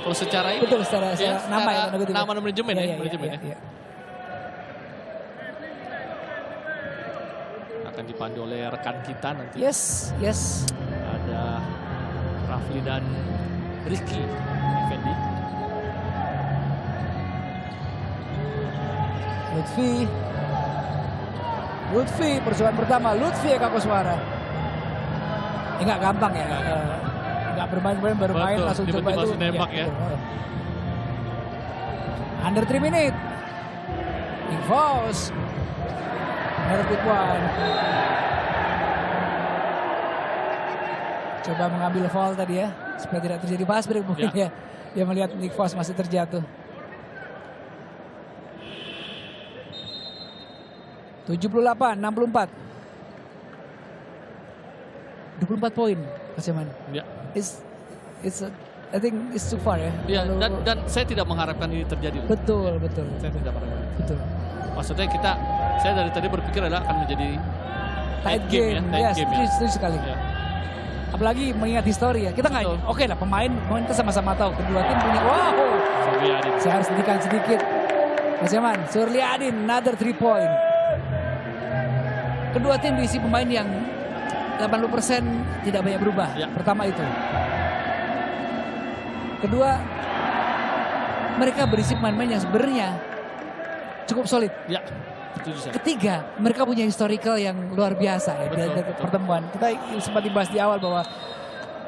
Kalau secara ini Betul, secara ya, nama ya, tanda kutip. nama dan manajemen Iya, ya, iya, manajemen iya, ya. iya. Akan dipandu oleh rekan kita nanti. Yes. Ada Rafli dan Rizky Effendi. Lutfi percobaan pertama, Lutfi Eka Koswara. Enggak gampang ya. Enggak bermain baru main Betul, langsung coba tiba-tiba itu. langsung nembak ya. betul. Under 3 minute. Big Foss. Another good one. Coba mengambil foul tadi ya, supaya tidak terjadi fast break mungkin ya. Dia melihat Nick Foss masih terjatuh. 78-64. 24 poin, Mas Yaman. Ya. I think it's too far ya. Ya, Kalau- dan saya tidak mengharapkan ini terjadi. loh. betul. Saya tidak mengharapkan. Betul. Maksudnya saya dari tadi berpikir adalah akan menjadi Tight game ya, game, tight ya, game ya. setuju sekali. Ya. Apalagi mengingat histori ya. Kita nggak, Betul. oke lah pemain kita sama-sama tahu kedua tim punya. Wow, Surliadin. saya harus hentikan sedikit. Mas Yaman, Surliadin, another 3 point. Kedua tim diisi pemain yang 80% tidak banyak berubah. Ya. Pertama itu. Kedua, mereka berisi pemain-pemain yang sebenarnya cukup solid. Ya, setuju saya. Ketiga, mereka punya historical yang luar biasa ya, di Betul, antara betul. pertemuan. Kita sempat dibahas di awal bahwa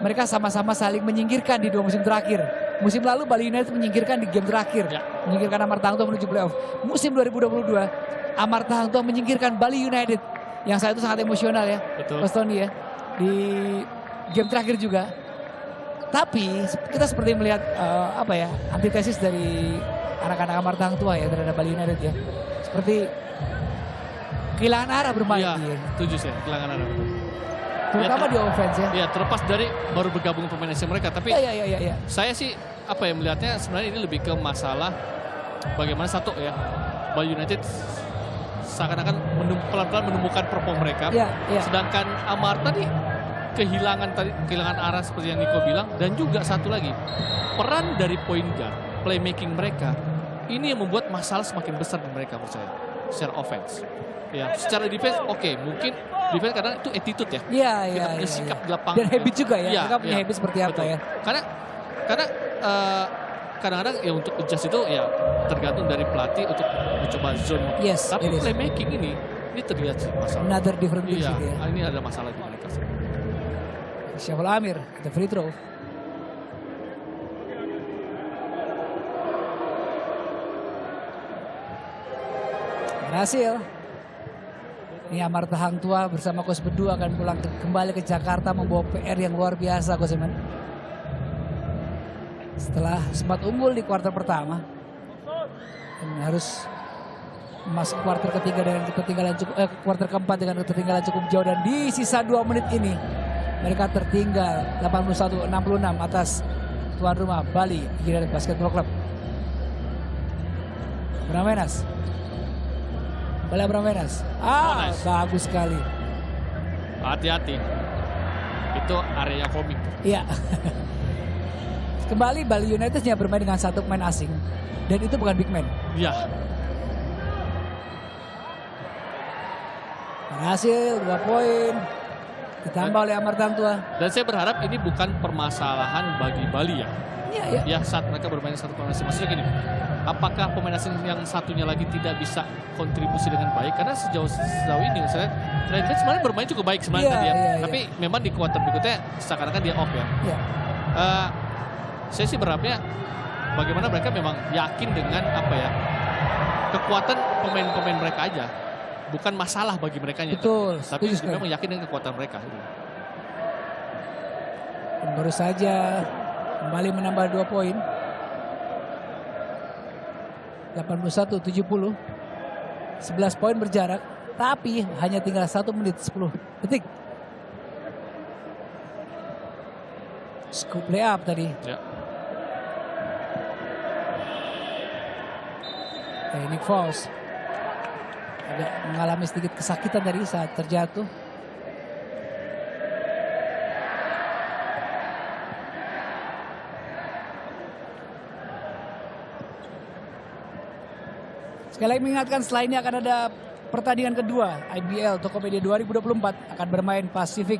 mereka sama-sama saling menyingkirkan di 2 musim terakhir. Musim lalu Bali United menyingkirkan di game terakhir. Ya. Menyingkirkan Amarta Hang Tuah menuju playoff. Musim 2022, Amarta Hang Tuah menyingkirkan Bali United. Yang saat itu sangat emosional ya, Betul. Mas Tony ya. Di game terakhir juga. Tapi kita seperti melihat antitesis dari anak-anak Amarta Hang Tua ya terhadap Bali United ya. Seperti kehilangan arah bermain Iya, dia. setuju saya, kehilangan arah. Terutama di offense ya. Ya, terlepas dari baru bergabung pemain asing mereka, tapi Iya. saya sih melihatnya sebenarnya ini lebih ke masalah bagaimana satu ya, Bali United seakan-akan pelan-pelan menemukan perform mereka. Iya. Sedangkan Amarta nih kehilangan arah seperti yang Niko bilang, dan juga satu lagi peran dari point guard, playmaking mereka ini yang membuat masalah semakin besar di mereka menurut saya secara offense. Ya, secara defense mungkin defense kadang itu attitude ya. Iya. Kita punya sikap di lapangan. Dan habit juga ya. Iya, Kita punya iya, habit seperti apa betul. ya. Karena kadang-kadang ya untuk adjust itu ya tergantung dari pelatih untuk mencoba zone. Yes, Tapi it is. playmaking ini terlihat sih masalah. Another different thing Iya, sih ya. ini ada masalah di mereka. Syaful Amir, the free throw. Berhasil. Ini Amarta Hang Tua bersama Coach Bedu akan pulang kembali ke Jakarta membawa PR yang luar biasa, Coach Iman. Setelah sempat unggul di kuarter pertama, dan harus masuk kuarter ketiga dengan ketinggalan kuarter keempat dengan ketinggalan cukup jauh, dan di sisa 2 menit ini mereka tertinggal 81-66 atas tuan rumah Bali United Basketball Club. Bramenas. Bola Bramenas. Nice. Bagus sekali. Hati-hati. Itu area komik. Iya. Kembali Bali United hanya bermain dengan 1 pemain asing. Dan itu bukan big man. Iya. Berhasil 2 poin. Ditambah oleh Amarta Hang Tua. Dan saya berharap ini bukan permasalahan bagi Bali ya. Iya. Ya, saat mereka bermain 1 pemain asing. Maksudnya gini, apakah pemain asing yang satunya lagi tidak bisa kontribusi dengan baik? Karena sejauh ini misalnya Trent Vance sebenarnya bermain cukup baik sebenarnya tadi ya. Iya. Tapi memang di kuarter berikutnya seakan-akan dia off ya. Iya. Saya sih berharapnya bagaimana mereka memang yakin dengan kekuatan pemain-pemain mereka aja. Bukan masalah bagi mereka. Betul. Tapi Setuju memang yakin dengan kekuatan mereka. Dan baru saja kembali menambah 2 poin. 81-70. 11 poin berjarak. Tapi hanya tinggal 1 menit 10 detik. Scoop layup tadi. Ya. Nick Foles agak mengalami sedikit kesakitan tadi saat terjatuh. Sekali lagi mengingatkan setelah ini akan ada pertandingan kedua IBL Tokopedia 2024 akan bermain Pasifik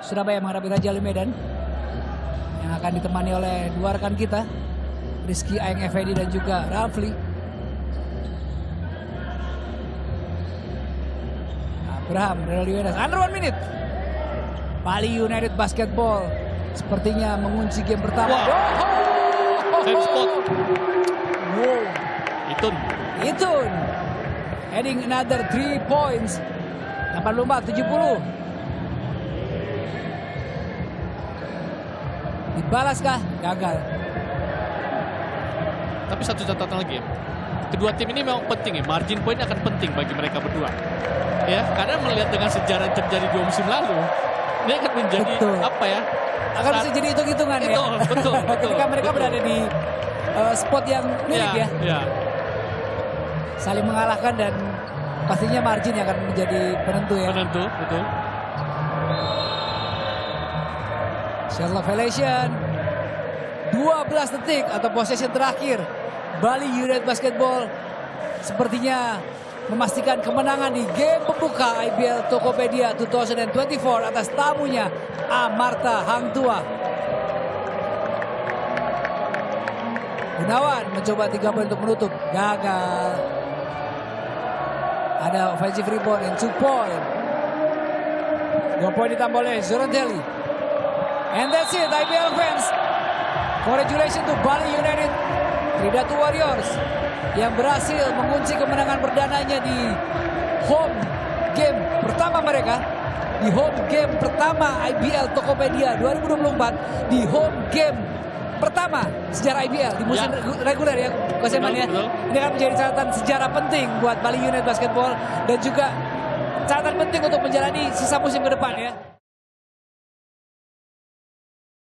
Surabaya menghadapi Raja Ali Medan yang akan ditemani oleh 2 rekan kita, Rizky Aeng Effendi dan juga Rafli. Abraham dari Wenas, under 1 minute. Bali United Basketball sepertinya mengunci game pertama. Same spot. Wow. Itu. Heading another 3 points. 84-70. Dibalaskah? Gagal. Tapi satu catatan lagi ya. Kedua tim ini memang penting ya. Margin point akan penting bagi mereka berdua. Ya, karena melihat dengan sejarah yang terjadi 2 musim lalu, ini akan menjadi Betul. Akan bisa jadi hitung-hitungan ya. Betul. Ketika mereka berada di spot yang mirip ya. Ya. Saling mengalahkan dan pastinya margin yang akan menjadi penentu ya. Penentu, betul. Shot violation. 12 detik atau possession terakhir. Bali United Basketball sepertinya memastikan kemenangan di game pembuka IBL Tokopedia 2024 atas tamunya Amarta Hang Tua. Gunawan mencoba 3 poin untuk menutup, gagal. Ada offensive rebound and 2 point. 2 poin ditambah oleh Zorantelli. And that's it, IBL fans. Congratulations to Bali United Tridatu Warriors yang berhasil mengunci kemenangan perdananya di home game pertama mereka di home game pertama IBL Tokopedia 2024, di home game pertama sejarah IBL di musim reguler ya Coach Eman ya. Betul. Ini akan menjadi catatan sejarah penting buat Bali United Basketball dan juga catatan penting untuk menjalani sisa musim ke depan ya.